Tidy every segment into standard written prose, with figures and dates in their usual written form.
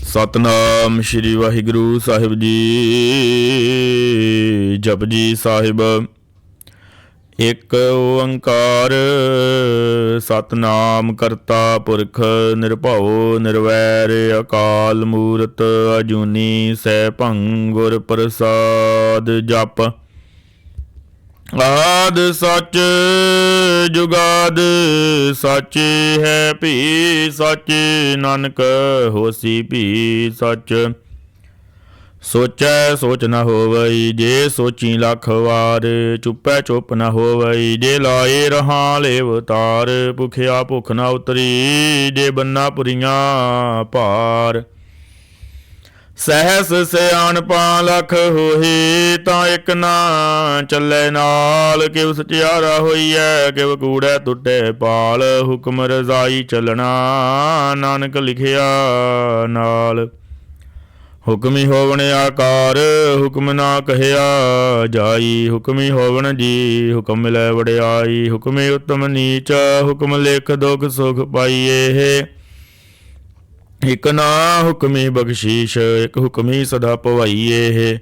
ਸਤਨਾਮ ਸ਼੍ਰੀ ਵਾਹਿਗੁਰੂ ਸਾਹਿਬ ਜੀ। ਜਪਜੀ ਸਾਹਿਬ। ਇੱਕ ਓੰਕਾਰ ਸਤਨਾਮ ਕਰਤਾ ਪੁਰਖ ਨਿਰਭਉ ਨਿਰਵੈਰ ਅਕਾਲ ਮੂਰਤ ਅਜੂਨੀ ਸੈਭੰ ਗੁਰ ਪ੍ਰਸਾਦ। ਜਪ ਆਦ ਸੱਚ ਜੁਗਾਦ ਸੱਚ ਹੈ ਭੀ ਸੱਚ, ਨਾਨਕ ਹੋਸੀ ਭੀ ਸੱਚ। ਸੋਚੈ ਸੋਚ ਨ ਹੋਵਈ ਜੇ ਸੋਚੀ ਲੱਖ ਵਾਰ, ਚੁੱਪੈ ਚੁੱਪ ਨ ਹੋਵਈ ਜੇ ਲਾਏ ਰਹਾ ਲੇਵ ਤਾਰ। ਭੁਖਿਆ ਭੁੱਖ ਨ ਉਤਰੀ ਜੇ ਬੰਨਾ ਪੁਰੀਆਂ ਭਾਰ। ਸਹਿਸ ਸਿਆਣਪਾਂ ਲੱਖ ਹੋਏ ਤਾਂ ਇੱਕ ਨਾ ਚੱਲੇ ਨਾਲ। ਕਿਵ ਸਚਿਆਰਾ ਹੋਈਐ ਕਿਵ ਕੂੜੈ ਟੁੱਟੇ ਪਾਲ। ਹੁਕਮ ਰਜ਼ਾਈ ਚੱਲਣਾ ਨਾਨਕ ਲਿਖਿਆ ਨਾਲ। ਹੁਕਮੀ ਹੋਵਣ ਆਕਾਰ ਹੁਕਮ ਨਾ ਕਹਿਆ ਜਾਈ। ਹੁਕਮੀ ਹੋਵਣ ਜੀ ਹੁਕਮ ਮਿਲੈ ਵਡਿਆਈ। ਹੁਕਮੀ ਉਤਮ ਨੀਚ ਹੁਕਮ ਲਿਖ ਦੁਖ ਸੁਖ ਪਾਈਏ। ਇੱਕ ਨਾ ਹੁਕਮੀ ਬਖਸ਼ੀਸ਼ ਇੱਕ ਹੁਕਮੀ ਸਦਾ ਭਵਾਈਏ।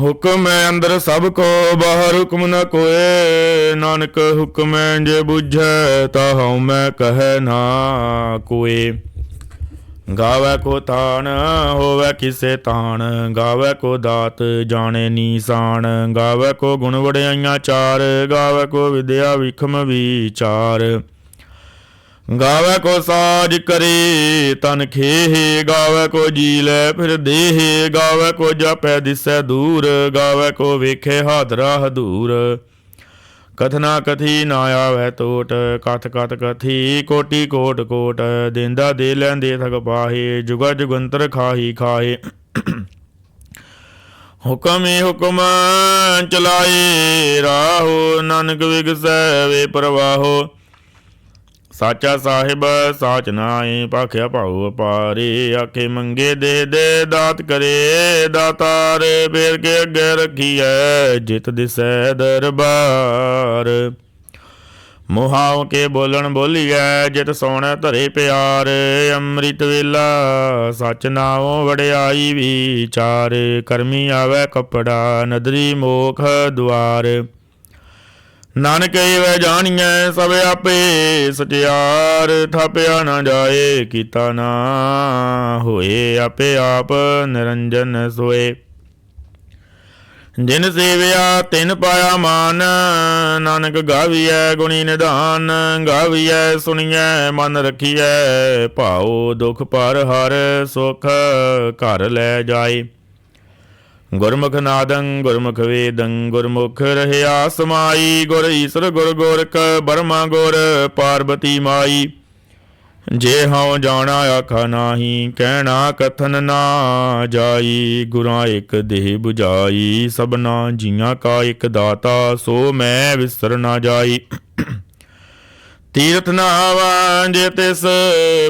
ਹੁਕਮ ਅੰਦਰ ਸਭ ਕੋ ਬਾਹਰ ਹੁਕਮ ਨ ਕੋਏ। ਨਾਨਕ ਹੁਕਮ ਜੇ ਬੁਝੈ ਤਾ ਹਉ ਮੈਂ ਕਹੈ ਨਾ ਕੋਏ। ਗਾਵੈ ਕੋ ਤਾਣ ਹੋਵੈ ਕਿਸੇ ਤਾਣ, ਗਾਵੈ ਕੋ ਦਾਤ ਜਾਣੇ ਨੀਸਾਨ। ਗਾਵੈ ਕੋ ਗੁਣ ਵਡਿਆਈਆਂ ਚਾਰ, ਗਾਵੈ ਕੋ ਵਿਦਿਆ ਵਿਖਮ ਵਿਚਾਰ। ਗਾਵੈ ਕੋ ਸਾਜ ਕਰੇ ਤਨ ਖੇਹ, ਗਾਵੈ ਕੋ ਜੀ ਲੈ ਫਿਰ ਦੇਹ। ਗਾਵੈ ਕੋ ਜਾਪੈ ਦਿਸੈ ਦੂਰ, ਗਾਵੈ ਕੋ ਵੇਖੇ ਹਾਦਰਾ ਹਦੂਰ। ਕਥਨਾ ਕਥੀ ਨਾ ਆਵੈ ਟੋਟ, ਕਥ ਕਥ ਕਥੀ ਕੋਟੀ ਕੋਟ ਕੋਟ। ਦੇਂਦਾ ਦੇ ਲੈਂਦੇ ਥਕ ਪਾਹੇ, ਜੁਗਾ ਜੁਗੰਤਰ ਖਾਹੀ ਖਾਹੇ। ਹੁਕਮੇ ਹੁਕਮ ਚਲਾਏ ਰਾਹੋ, ਨਾਨਕ ਵਿਗਸੈ ਵੇ ਪ੍ਰਵਾਹੋ। ਸਾਚਾ ਸਾਹਿਬ ਸਾਚ ਨਾਏ ਭਾਖਿਆ ਭਾਉ ਅਪਾਰੇ। ਆਖੇ ਮੰਗੇ ਦੇ ਦੇ ਦਾਤ ਕਰੇ ਦਾਤਾਰ। ਫੇਰ ਕੇ ਅੱਗੇ ਰੱਖੀਐ ਜਿਤ ਦਿਸੈ ਦਰਬਾਰ। ਮੁਹਾਉ ਕੇ ਬੋਲਣ ਬੋਲੀਐ ਜਿਤ ਸੋਹਣ ਧਰੇ ਪਿਆਰ। ਅੰਮ੍ਰਿਤ ਵੇਲਾ ਸੱਚ ਨਾਉ ਵਡਿਆਈ ਵਿਚਾਰ। ਕਰਮੀ ਆਵੈ ਕੱਪੜਾ ਨਦਰੀ ਮੋਖ ਦੁਆਰ। ਨਾਨਕ ਏਵੈ ਜਾਣੀਐ ਸਭ ਆਪੇ ਸਚਿਆਰ। ਥਾਪਿਆ ਨਾ ਜਾਏ ਕੀਤਾ ਨਾ ਹੋਏ, ਆਪੇ ਆਪ ਨਿਰੰਜਨ ਸੋਏ। ਜਿਨ ਸੇਵਿਆ ਤਿਨ ਪਾਇਆ ਮਾਨ, ਨਾਨਕ ਗਾਵੀਐ ਗੁਣੀ ਨਿਧਾਨ। ਗਾਵੀਐ ਸੁਣੀਐ ਮਨ ਰਖੀਐ, ਭਾਉ ਦੁਖ ਪਰ ਹਰ ਸੁਖ ਘਰ ਲੈ ਜਾਏ। ਗੁਰਮੁਖ ਨਾਦੰ ਗੁਰਮੁਖ ਵੇਦੰ ਗੁਰਮੁਖ ਰਹਿਆ ਸਮਾਈ। ਗੁਰ ਈਸਰ ਗੁਰ ਗੋਰਖ ਬਰਮਾ ਗੁਰ ਪਾਰਬਤੀ ਮਾਈ। ਜੇ ਹਉ ਜਾਣਾ ਆਖਾ ਨਾਹੀ, ਕਹਿਣਾ ਕਥਨ ਨਾ ਜਾਈ। ਗੁਰਾਂ ਇੱਕ ਦੇਹ 부ਝਾਈ, ਸਭਨਾ ਜੀਆਂ ਕਾ ਇੱਕ ਦਾਤਾ। ਸੋ ਮੈਂ ਵਿਸਰ ਨਾ ਜਾਈ। ਤੀਰਥ ਨਾਵਾ ਜੇ ਤਿਸ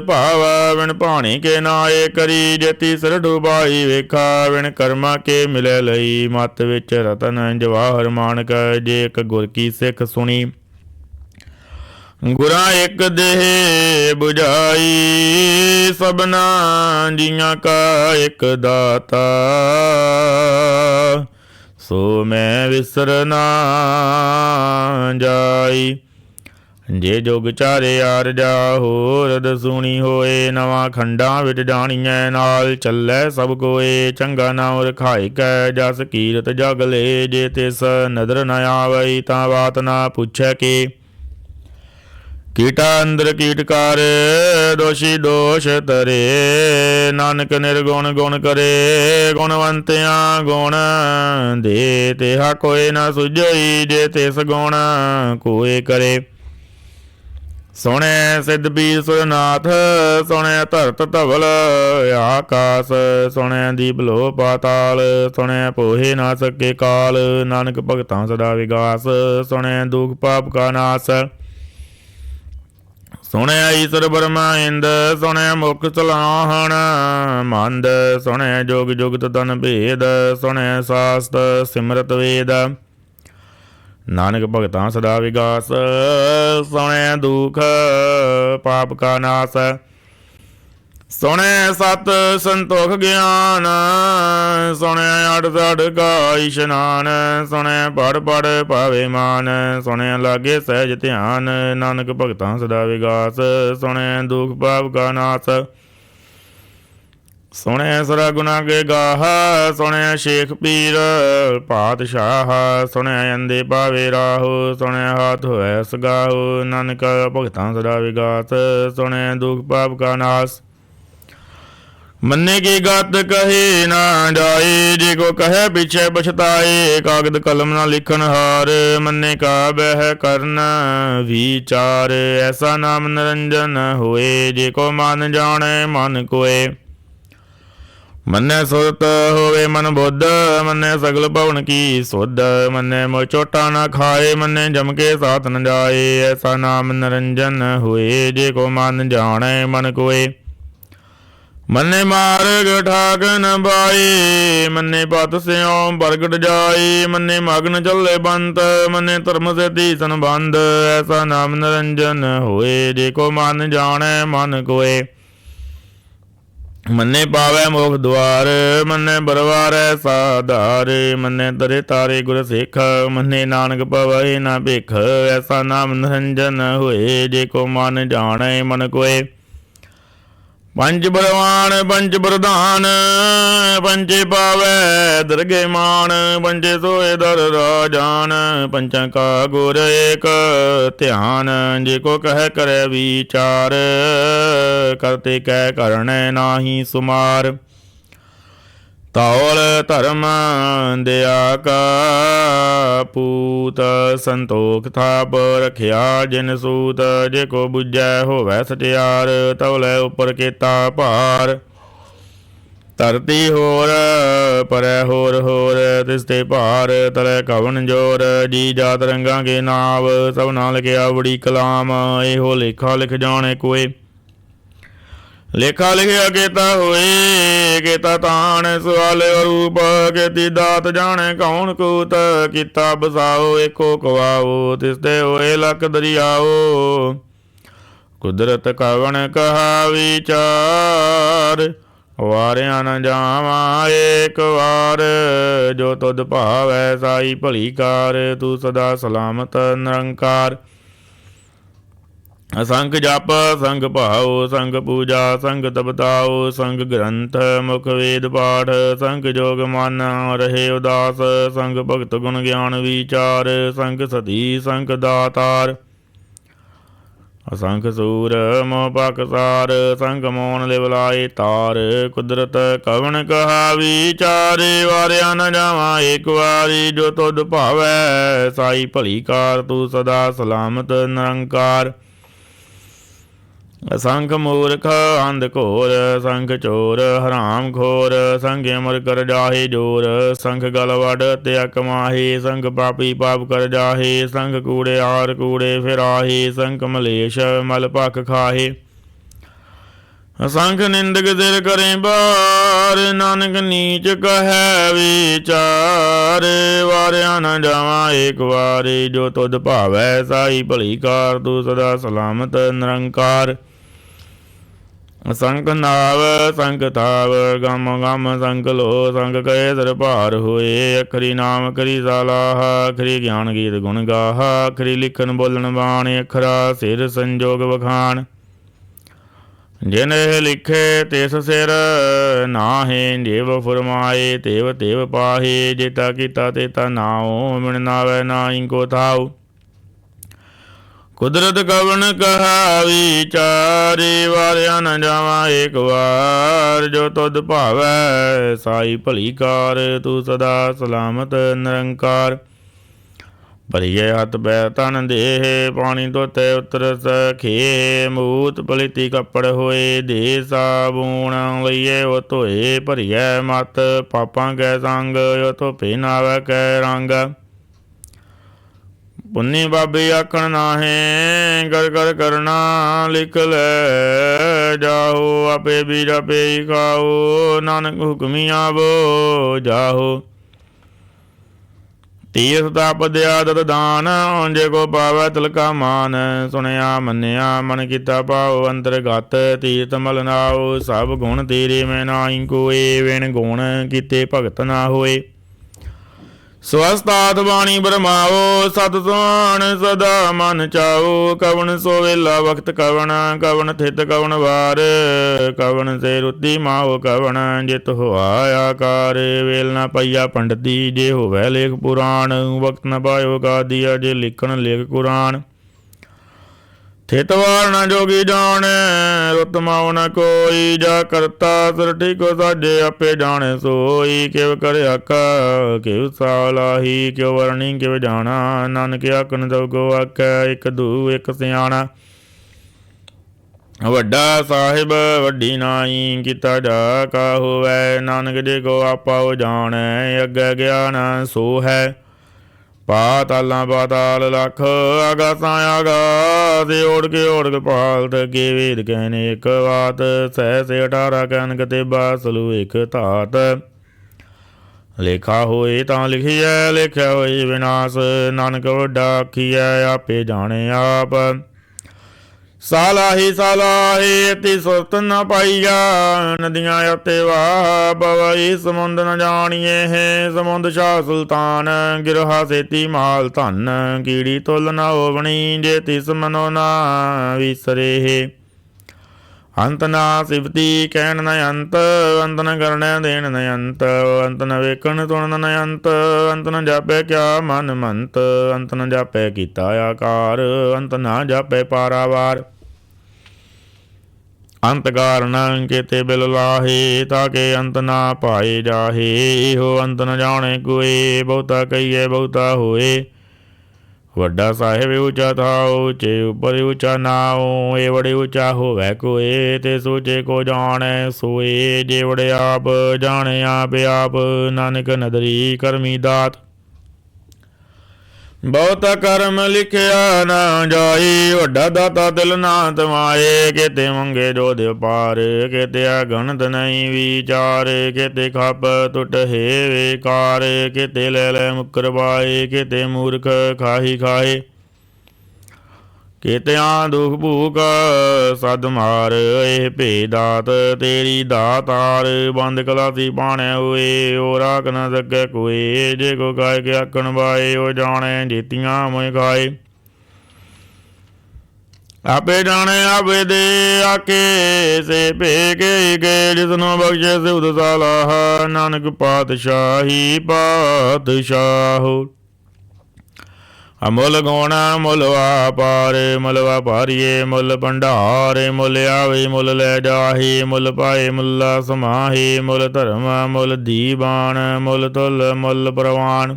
ਭਾਵਾ, ਵਿਣ ਭਾਣੇ ਕੇ ਨਾਏ ਕਰੀ। ਜੇ ਤੀਸਰ ਡੁਬਾਈ ਵੇਖਾ, ਵਿਣ ਕਰਮਾ ਕੇ ਮਿਲੇ ਲਈ। ਮਤ ਵਿੱਚ ਰਤਨ ਜਵਾਹਰ ਮਾਨਕ, ਜੇ ਇੱਕ ਗੁਰ ਕੀ ਸਿੱਖ ਸੁਣੀ। ਗੁਰਾਂ ਇੱਕ ਦੇਹ 부ਝਾਈ, ਸਭਨਾ ਜੀਆਂ ਕਾ ਇੱਕ ਦਾਤਾ। ਸੋ ਮੈਂ ਵਿਸਰ ਨਾ ਜਾਈ। ਜੇ ਜੁਗ ਚਾਰੇ ਆਰਜਾ ਹੋਰ ਦਸੂਣੀ ਹੋਏ। ਨਵਾਂ ਖੰਡਾਂ ਵਿੱਚ ਜਾਣੀਐ ਨਾਲ ਚੱਲੈ ਸਭ ਕੋਏ। ਚੰਗਾ ਨਾਉ ਰਖਾਇ ਕੈ ਜਸ ਕੀਰਤ ਜਗ ਲੇ। ਜੇ ਤਿਸ ਨਦਰ ਨ ਆਵਈ ਤਾਂ ਬਾਤ ਨਾ ਪੁੱਛੈ ਕੇ। ਕੀਟਾ ਅੰਦਰ ਕੀਟਕਾਰ ਦੋਸ਼ੀ ਦੋਸ਼ ਤਰੇ। ਨਾਨਕ ਨਿਰਗੁਣ ਗੁਣ ਕਰੇ, ਗੁਣਵੰਤਿਆਂ ਗੁਣ ਦੇ। ਤੇਹਾ ਕੋਇ ਨਾ ਸੁਝਈ ਜੇ ਤਿਸ ਗੁਣ ਕੋਇ ਕਰੇ। ਸੁਣੈ ਸਿੱਧ ਪੀਰ ਸੁਰਨਾਥ, ਸੁਣੈ ਧਰਤ ਧਵਲ ਆਕਾਸ। ਸੁਣੈ ਦੀਪ ਲੋ ਪਾਤਾਲ, ਸੁਣੈ ਪੋਹੇ ਨਾ ਸਕੇ ਕਾਲ। ਨਾਨਕ ਭਗਤਾਂ ਸਦਾ ਵਿਗਾਸ, ਸੁਣੈ ਦੁਖ ਪਾਪ ਕਾ ਨਾਸ। ਸੁਣਿਆ ਈਸਰ ਬਰਮਾ ਇੰਦ, ਸੁਣਿਆ ਮੁਖ ਸਲਾਹਣ ਮੰਦ। ਸੁਣਿਆ ਜੋਗ ਜੁਗਤ ਤਨ ਭੇਦ, ਸੁਣਿਆ ਸਾਸਤ ਸਿਮਰਤ ਵੇਦ। ਨਾਨਕ ਭਗਤਾਂ ਸਦਾ ਵਿਗਾਸ, ਸੁਣਿਆ ਦੁਖ ਪਾਪ ਕਾ ਨਾਸ। ਸੁਣੈ ਸਤ ਸੰਤੋਖ ਗਿਆਨ, ਸੁਣੈ ਅਠ ਸਠ ਕਾ ਇਸ਼ਨਾਨ, ਸੁਣੈ ਪੜ ਪੜ ਪਾਵੇ ਮਾਨ, ਸੁਣੈ ਲਾਗੇ ਸਹਿਜ ਧਿਆਨ, ਨਾਨਕ ਭਗਤਾਂ ਸਦਾ ਵਿਗਾਸ, ਸੁਣੈ ਦੁਖ ਪਾਪ ਕਾ ਨਾਸ, ਸੁਣੈ ਸਰਾ ਗੁਨਾ ਕੇ ਗਾਹ, ਸੁਣੈ ਸ਼ੇਖ ਪੀਰ ਪਾਤਸ਼ਾਹ, ਸੁਣੈ ਅੰਦੇ ਪਾਵੇ ਰਾਹੋ, ਸੁਣੈ ਹਾਥ ਹੋਇ ਸਗਾਹੋ, ਨਾਨਕ ਭਗਤਾਂ ਸਦਾ ਵਿਗਾਸ, ਸੁਣੈ ਦੁਖ ਪਾਪ ਕਾ ਨਾਸ। ਮੰਨੇ ਕੀ ਗਤ ਕਹੇ ਨਾ ਜਾਏ, ਜੇ ਕੋ ਕਹੇ ਪਿਛੇ ਪਛਤਾਏ, ਕਾਗਦ ਕਲਮ ਨਾ ਲਿਖਣ ਹਾਰ, ਮੰਨੇ ਕਾ ਬਹਿ ਕਰਨ ਵਿਚਾਰ, ਐਸਾ ਨਾਮ ਨਿਰੰਜਨ ਹੋਏ, ਜੇ ਕੋ ਮਨ ਜਾਣੇ ਮਨ ਕੋਏ। ਮੰਨੇ ਸੁਰਤ ਹੋਵੇ ਮਨ ਬੁੱਧ, ਮੰਨੇ ਸਗਲ ਭਵਨ ਕੀ ਸੁਧ, ਮੰਨੇ ਮੋਹ ਚੋਟਾ ਨਾ ਖਾਏ, ਮੰਨੇ ਜਮ ਕੇ ਸਾਥ ਨ ਜਾਏ, ਐਸਾ ਨਾਮ ਨਿਰੰਜਨ ਹੋਏ, ਜੇ ਕੋ ਮਨ ਜਾਣੇ ਮਨ ਕੋਏ। ਮੰਨੇ ਮਾਰਗ ਠਾਕ ਨ ਬਾਈ, ਮੰਨੇ ਪਤ ਸਿਉ ਪ੍ਰਗਟ ਜਾਈ, ਮੰਨੇ ਮਗਨ ਚੱਲੇ ਬੰਤ, ਮੰਨੇ ਧਰਮ ਸੇਤੀ ਸੰਬੰਧ, ਐਸਾ ਨਾਮ ਨਿਰੰਜਨ ਹੋਏ, ਜੇ ਕੋ ਮਨ ਜਾਣੇ ਮਨ ਕੋਏ। ਮੰਨੇ ਪਾਵੈ ਮੋਖ ਦੁਆਰ, ਮੰਨੇ ਬਰਵਾਰੈ ਸਾਧਾਰ, ਮੰਨੇ ਤਰੇ ਤਾਰੇ ਗੁਰ ਸਿੱਖ, ਮੰਨੇ ਨਾਨਕ ਪਵੈ ਨਾ ਭਿਖ, ਐਸਾ ਨਾਮ ਨਿਰੰਜਨ ਹੋਏ, ਜੇ ਕੋ ਮਨ ਜਾਣੇ ਮਨ ਕੋਏ। ਪੰਜ ਬਲਵਾਨ ਪੰਜ ਪ੍ਰਧਾਨ, ਪੰਚੇ ਪਾਵੈ ਦਰਗੇ ਮਾਨ, ਪੰਚੇ ਸੋਏ ਦਰ ਰਾਜਾਨ, ਪੰਚਾਂ ਕਾ ਗੁਰ ਏਕ ਧਿਆਨ, ਜੇ ਕੋ ਕਹਿ ਕਰੇ ਵਿਚਾਰ, ਕਰਤੇ ਕਹਿ ਕਰਣੈ ਨਾਹੀ ਸੁਮਾਰ। ਤੌਲ ਧਰਮ ਦਿਆ ਕਾ ਪੂਤ, ਸੰਤੋਖ ਥਾਪ ਰਖਿਆ ਜਿਨ ਸੂਤ, ਜੇ ਕੋ ਬੁਝੈ ਹੋਵੈ ਸਟਿਆਰ, ਤੌਲੇ ਉਪਰ ਕੀਤਾ ਭਾਰ। ਧਰਤੀ ਹੋਰ ਪਰੈ ਹੋਰ ਹੋਰ, ਤਿਸ ਤੇ ਭਾਰ ਤਲੇ ਕਵਨ ਜੋਰ, ਜੀ ਜਾਤ ਰੰਗਾਂ ਕੇ ਨਾਵ, ਸਭ ਨਾਲ ਲਿਖਿਆ ਬੜੀ ਕਲਾਮ, ਇਹੋ ਲੇਖਾ ਲਿਖ ਜਾਣੇ ਕੋਏ। ਲੇਖਾ ਲਿਖਿਆ ਕੀਤਾ ਹੋਏ, ਕੀਤਾ ਤਾਣ ਸਵਾਲ ਰੂਪ, ਕੀਤੀ ਦਾਤ ਜਾਣੇ ਕੌਣ ਕੂਤ, ਕੀਤਾ ਬਸਾਓ ਏਕੋ ਕਵਾਓ, ਤਿਸ ਤੇ ਹੋਏ ਲੱਖ ਦਰਿਆਓ। ਕੁਦਰਤ ਕਵਣ ਕਹਾ ਵਿਚਾਰ, ਵਾਰਿਆ ਨ ਜਾਵਾਂ ਏਕ ਵਾਰ, ਜੋ ਤੁਧ ਭਾਵੈ ਸਾਈ ਭਲੀ ਕਾਰ, ਤੂੰ ਸਦਾ ਸਲਾਮਤ ਨਿਰੰਕਾਰ। ਅਸੰਖ ਜਪ ਸੰਗ ਭਾਉ, ਸੰਗ ਪੂਜਾ ਸੰਗ ਤਪਤਾਉ, ਸੰਗ ਗ੍ਰੰਥ ਮੁਖ ਵੇਦ ਪਾਠ, ਸੰਗ ਜੋਗ ਮਨ ਰਹੇ ਉਦਾਸ, ਸੰਗ ਭਗਤ ਗੁਣ ਗਿਆਨ ਵਿਚਾਰ, ਸੰਗ ਸਤੀ ਸੰਗ ਦਾਤਾਰ। ਅਸੰਖ ਸੂਰ ਮੋਹ ਪਕਸਾਰ, ਸੰਗ ਮੋਨ ਲਿਵਲਾਏ ਤਾਰ, ਕੁਦਰਤ ਕਵਣ ਕਹਾ ਵਿਚਾਰ, ਵਾਰਿਆ ਨ ਜਾਵਾਂ ਏਕ ਵਾਰੀ, ਜੋ ਤੁਧ ਭਾਵੈ ਸਾਈ ਭਲੀ ਕਾਰ, ਤੂੰ ਸਦਾ ਸਲਾਮਤ ਨਿਰੰਕਾਰ। ਅਸੰਖ ਮੂਰਖ ਅੰਧ ਘੋਰ, ਸੰਖ ਚੋਰ ਹਰਾਮ ਖੋਰ, ਸੰਗ ਅਮਰ ਕਰ ਜਾਹੇ ਜੋਰ, ਸੰਖ ਗਲ ਵਡ ਤਿਆ ਕਮਾਹੇ, ਸੰਗ ਪਾਪੀ ਪਾਪ ਕਰ ਜਾਹੇ, ਸੰਗ ਕੂੜੇ ਆਰ ਕੂੜੇ ਫਿਰਾਹੇ, ਸੰਖ ਮਲੇਸ਼ ਮਲ ਭਖ ਖਾਹੇ। ਅਸੰਖ ਨਿੰਦਕ ਦਿਲ ਕਰੇ ਬਾਰ, ਨਾਨਕ ਨੀਚ ਕਹੈ ਵਿਚਾਰ, ਵਾਰਿਆ ਨ ਜਾਵਾਂ ਏਕ ਵਾਰੀ, ਜੋ ਤੁਧ ਭਾਵੈ ਸਾਈ ਭਲੀ ਕਾਰ, ਤੂੰ ਸਦਾ ਸਲਾਮਤ ਨਿਰੰਕਾਰ। ਸੰਗ ਨਾਵ ਸੰਗ ਤਾਵ, ਗਮ ਗਮ ਸੰਗ ਲੋ, ਸੰਗ ਕਹੇ ਦਰ ਭਾਰ ਹੋਏ, ਅਖਰੀ ਨਾਮ ਕਰੀ ਸਾਲਾਹ, ਅਖਰੀ ਗਿਆਨ ਗੀਤ ਗੁਣ ਗਾਹ, ਅਖਰੀ ਲਿਖਣ ਬੋਲਣ ਬਾਣੀ, ਅਖਰਾ ਸਿਰ ਸੰਜੋਗ ਵਖਾਣ। ਜਿਨ ਇਹ ਲਿਖੇ ਤਿਸ ਸਿਰ ਨਾਹੇ, ਦੇਵ ਫੁਰਮਾਏ ਤੇਵ ਤੇਵ ਪਾਹੇ, ਜੇਤਾ ਕੀਤਾ ਤੇਤਾ ਨਾਉ, ਮਿਣ ਨਾਵੈ ਨਾਹੀ ਕੋ ਥਾਉ। ਕੁਦਰਤ ਕਵਣ ਕਹਾ ਵਿਚਾਰੇ, ਵਾਰਿਆ ਨ ਜਾਵਾਂ ਏਕ ਵਾਰ, ਜੋ ਤੁਧ ਭਾਵੈ ਸਾਈ ਭਲੀ ਕਾਰ, ਤੂੰ ਸਦਾ ਸਲਾਮਤ ਨਿਰੰਕਾਰ। ਭਰੀਏ ਹੱਥ ਬੈ ਤਨ ਦੇਹ, ਪਾਣੀ ਧੋਤੇ ਉਤਰ ਸਖੇ, ਮੂਤ ਪਲੀਤੀ ਕੱਪੜ ਹੋਏ, ਦੇ ਸਾਬੂਣ ਲਈਏ ਉਹ ਧੋਏ, ਭਰੀਏ ਮਤ ਪਾਪਾਂ ਕੈ ਸੰਗ, ਉਹ ਧੋਪੇ ਨਾਵੈ ਕੈ ਰੰਗ। ਪੁੰਨੀ ਬਾਬੇ ਆਖਣ ਨਾਹੇ, ਕਰ ਕਰ ਕਰਨਾ ਲਿਖ ਲੈ ਜਾਓ, ਆਪੇ ਬੀਜ ਆਪੇ ਹੀ ਖਾਓ, ਨਾਨਕ ਹੁਕਮੀ ਆਵੋ ਜਾਓ। ਤੀਰਥ ਤਪ ਦਿਆ ਦਤ ਦਾਨ, ਜੇ ਕੋ ਪਾਵੈ ਤਿਲਕਾ ਮਾਨ। ਸੁਣਿਆ ਮੰਨਿਆ ਮਨ ਕੀਤਾ ਭਾਉ, ਅੰਤਰਗਤ ਤੀਰਥ ਮਲ ਨਾਉ। ਸਭ ਗੁਣ ਤੇਰੇ ਮੈਂ ਨਾਹੀ ਕੋਏ, ਵਿਣ ਗੁਣ ਕੀਤੇ ਭਗਤ ਨਾ ਹੋਏ। ਸਵਸਤਾਤ ਬਾਣੀ ਬਰਮਾਓ, ਸਤ ਸੁਆਣ ਸਦਾ ਮਨ ਚਾਓ। ਕਵਣ ਸੋ ਵੇਲਾ ਵਕਤ ਕਵਣ, ਕਵਣ ਥਿਤ ਕਵਣ ਵਾਰ। ਕਵਣ ਸੇ ਰੁੱਤੀ ਮਾਓ ਕਵਣ, ਜਿਤ ਹੋਆ ਆਕਾਰ। ਵੇਲ ਨਾ ਪਈਆ ਪੰਡਤੀ, ਜੇ ਹੋਵੈ ਲੇਖ ਪੁਰਾਣ। ਵਕਤ ਨ ਪਾਇਓ ਕਾਦੀਆ, ਜੇ ਲਿਖਣ ਲੇਖ ਕੁਰਾਨ। ਥਿਤ ਵਾਰ ਨ ਜੋਗੀ ਜਾਣੈ, ਰੁੱਤ ਮਾਉ ਨ ਕੋਈ। ਜਾ ਕਰਤਾ ਸੁਰਠੀ ਕੋ ਸਾਜੇ, ਆਪੇ ਜਾਣੈ ਸੋਈ। ਕਿਵ ਕਰ ਆਕਾ ਕਿਵ ਸਾਲਾਹੀ, ਕਿਉ ਵਰਣੀ ਕਿਵ ਜਾਣਾ। ਨਾਨਕ ਆਖਣ ਸਭ ਕੋ ਆਖੈ, ਇਕ ਦੂ ਇਕ ਸਿਆਣਾ। ਵੱਡਾ ਸਾਹਿਬ ਵੱਡੀ ਨਾਈ, ਕੀਤਾ ਜਾ ਕਾ ਹੋਵੈ। ਨਾਨਕ ਜੇ ਕੋ ਆਪਾ ਉਹ ਜਾਣੈ, ਅੱਗੇ ਗਿਆਨ ਸੋ ਹੈ। ਪਾਤਾਲਾਂ ਪਾਤਾਲ ਲਖ, ਆਗਾਸਾਂ ਆਗਾਸ। ਓੜ ਕੇ ਪਾਲ ਥਕੇ, ਵੇਦ ਕਹਿਨੇ ਇੱਕ ਬਾਤ। ਸਹਿਸ 18 ਕਹਿਨ ਕਤੇਬਾ, ਸਲੂ ਇੱਕ ਧਾਤ। ਲੇਖਾ ਹੋਏ ਤਾਂ ਲਿਖੀਐ, ਲੇਖਿਆ ਹੋਏ ਵਿਨਾਸ਼। ਨਾਨਕ ਵੱਡਾ ਆਖੀਐ, ਆਪੇ ਜਾਣੇ ਆਪ। ਸਾਲਾਹੀ ਸਾਲਾਹੀ, ਅਤੀ ਸੁਰਤ ਨ ਪਾਈਆ। ਨਦੀਆਂ ਅਤੇ ਵਾਹ ਪਵਈ, ਸਮੁੰਦ ਨ ਜਾਣੀਏ ਹੈ। ਸਮੁੰਦ ਸ਼ਾਹ ਸੁਲਤਾਨ, ਗਿਰਹਾ ਸੇਤੀ ਮਾਲ ਧਨ। ਕੀੜੀ ਤੁਲ ਨ ਹੋਵਣੀ, ਜੇ ਤਿਸ ਮਨੋ ਨਾ ਵਿਸਰੇ ਹੈ। ਅੰਤ ਨਾ ਸਿਵਤੀ ਕਹਿਣ ਨ ਅੰਤ, ਅੰਤ ਨ ਕਰਨੈ ਦੇਣ ਨ ਅੰਤ। ਅੰਤ ਨ ਵੇਖਣ ਸੁਣਨ ਨ ਅੰਤ, ਅੰਤ ਨ ਜਾਪੈ ਕਿਆ ਮਨ ਮੰਤ। ਅੰਤ ਨ ਜਾਪੈ ਕੀਤਾ ਆਕਾਰ, ਅੰਤ ਨਾ ਜਾਪੈ ਪਾਰਾਵਾਰ। ਅੰਤ ਕਾਰਨ ਕੇਤੇ ਬਿਲ ਲਾਹੇ, ਤਾਕੇ ਅੰਤ ਨਾ ਪਾਏ ਜਾਹੇ। ਇਹੋ ਅੰਤ ਨ ਜਾਣੇ ਕੋਏ, ਬਹੁਤਾ ਕਹੀਏ ਬਹੁਤਾ ਹੋਏ। ਵੱਡਾ ਸਾਹਿਬ ਉੱਚਾ ਥਾਉ, ਉੱਚੇ ਉੱਪਰ ਉੱਚਾ ਨਾਉ। ਇਹ ਬੜੇ ਉੱਚਾ ਹੋਵੈ ਕੋਏ, ਤੇ ਸੋਚੇ ਕੋ ਜਾਣੈ ਸੋਏ। ਜੇ ਵੜੇ ਆਪ ਜਾਣੇ ਆਪ ਆਪ, ਨਾਨਕ ਨਦਰੀ ਕਰਮੀ ਦਾਤ। ਬਹੁਤਾ ਕਰਮ ਲਿਖਿਆ ਨਾ ਜਾਈ, ਵੱਡਾ ਦਾਤਾ ਦਿਲ ਨਾ ਤਮਾਏ। ਕਿਤੇ ਮੰਗੇ ਜੋ ਦਿਵ ਪਾਰ, ਕਿਤੇ ਅਗਣਤ ਨਹੀਂ ਵਿਚਾਰ। ਕਿਤੇ ਖੱਪ ਟੁੱਟ ਹੈ ਵੇਕਾਰ, ਕਿਤੇ ਲੈ ਲੈ ਮੁਕਰ ਪਾਏ। ਕਿਤੇ ਮੂਰਖ ਖਾਹੀ ਖਾਏ, ਕਿਤਿਆਂ ਦੁਖ ਭੂਖ ਸਦ ਮਾਰ। ਇਹ ਭੇਦਾਤ ਤੇਰੀ ਦਾਤਾਰ, ਬੰਦ ਕਲਾਸੀ ਬਾਣੈ ਹੋਏ। ਉਹ ਰਾਖ ਨ ਸਕੈ ਕੋਏ, ਜੇ ਕੋ ਗਾਇ ਕੇ ਆਖਣ ਬਾਏ। ਉਹ ਜਾਣੈ ਜੀਤੀਆਂ ਮੋਇ ਖਾਏ, ਆਪੇ ਜਾਣੇ ਆਪੇ ਦੇ ਆਕੇ। ਸੇ ਭੇ ਕੇ ਜਿਸਨੂੰ ਬਖਸ਼ੇ ਸਿਵਦ ਸਾਲਾਹ। ਨਾਨਕ ਪਾਤਸ਼ਾਹੀ ਪਾਤਸ਼ਾਹ। ਮੁੱਲ ਗੁਣ ਮੁੱਲ ਵਾਪਾਰ, ਮੁੱਲ ਵਾਪਾਰੀਏ ਮੁੱਲ ਭੰਡਾਰ। ਮੁੱਲ ਆਵੇ ਮੁੱਲ ਲੈ ਜਾਹੇ, ਮੁੱਲ ਪਾਏ ਮੁੱਲਾ ਸਮਾਹੇ। ਮੁੱਲ ਧਰਮ ਮੁੱਲ ਦੀਵਾਨ, ਮੁੱਲ ਤੁਲ ਮੁੱਲ ਪ੍ਰਵਾਨ।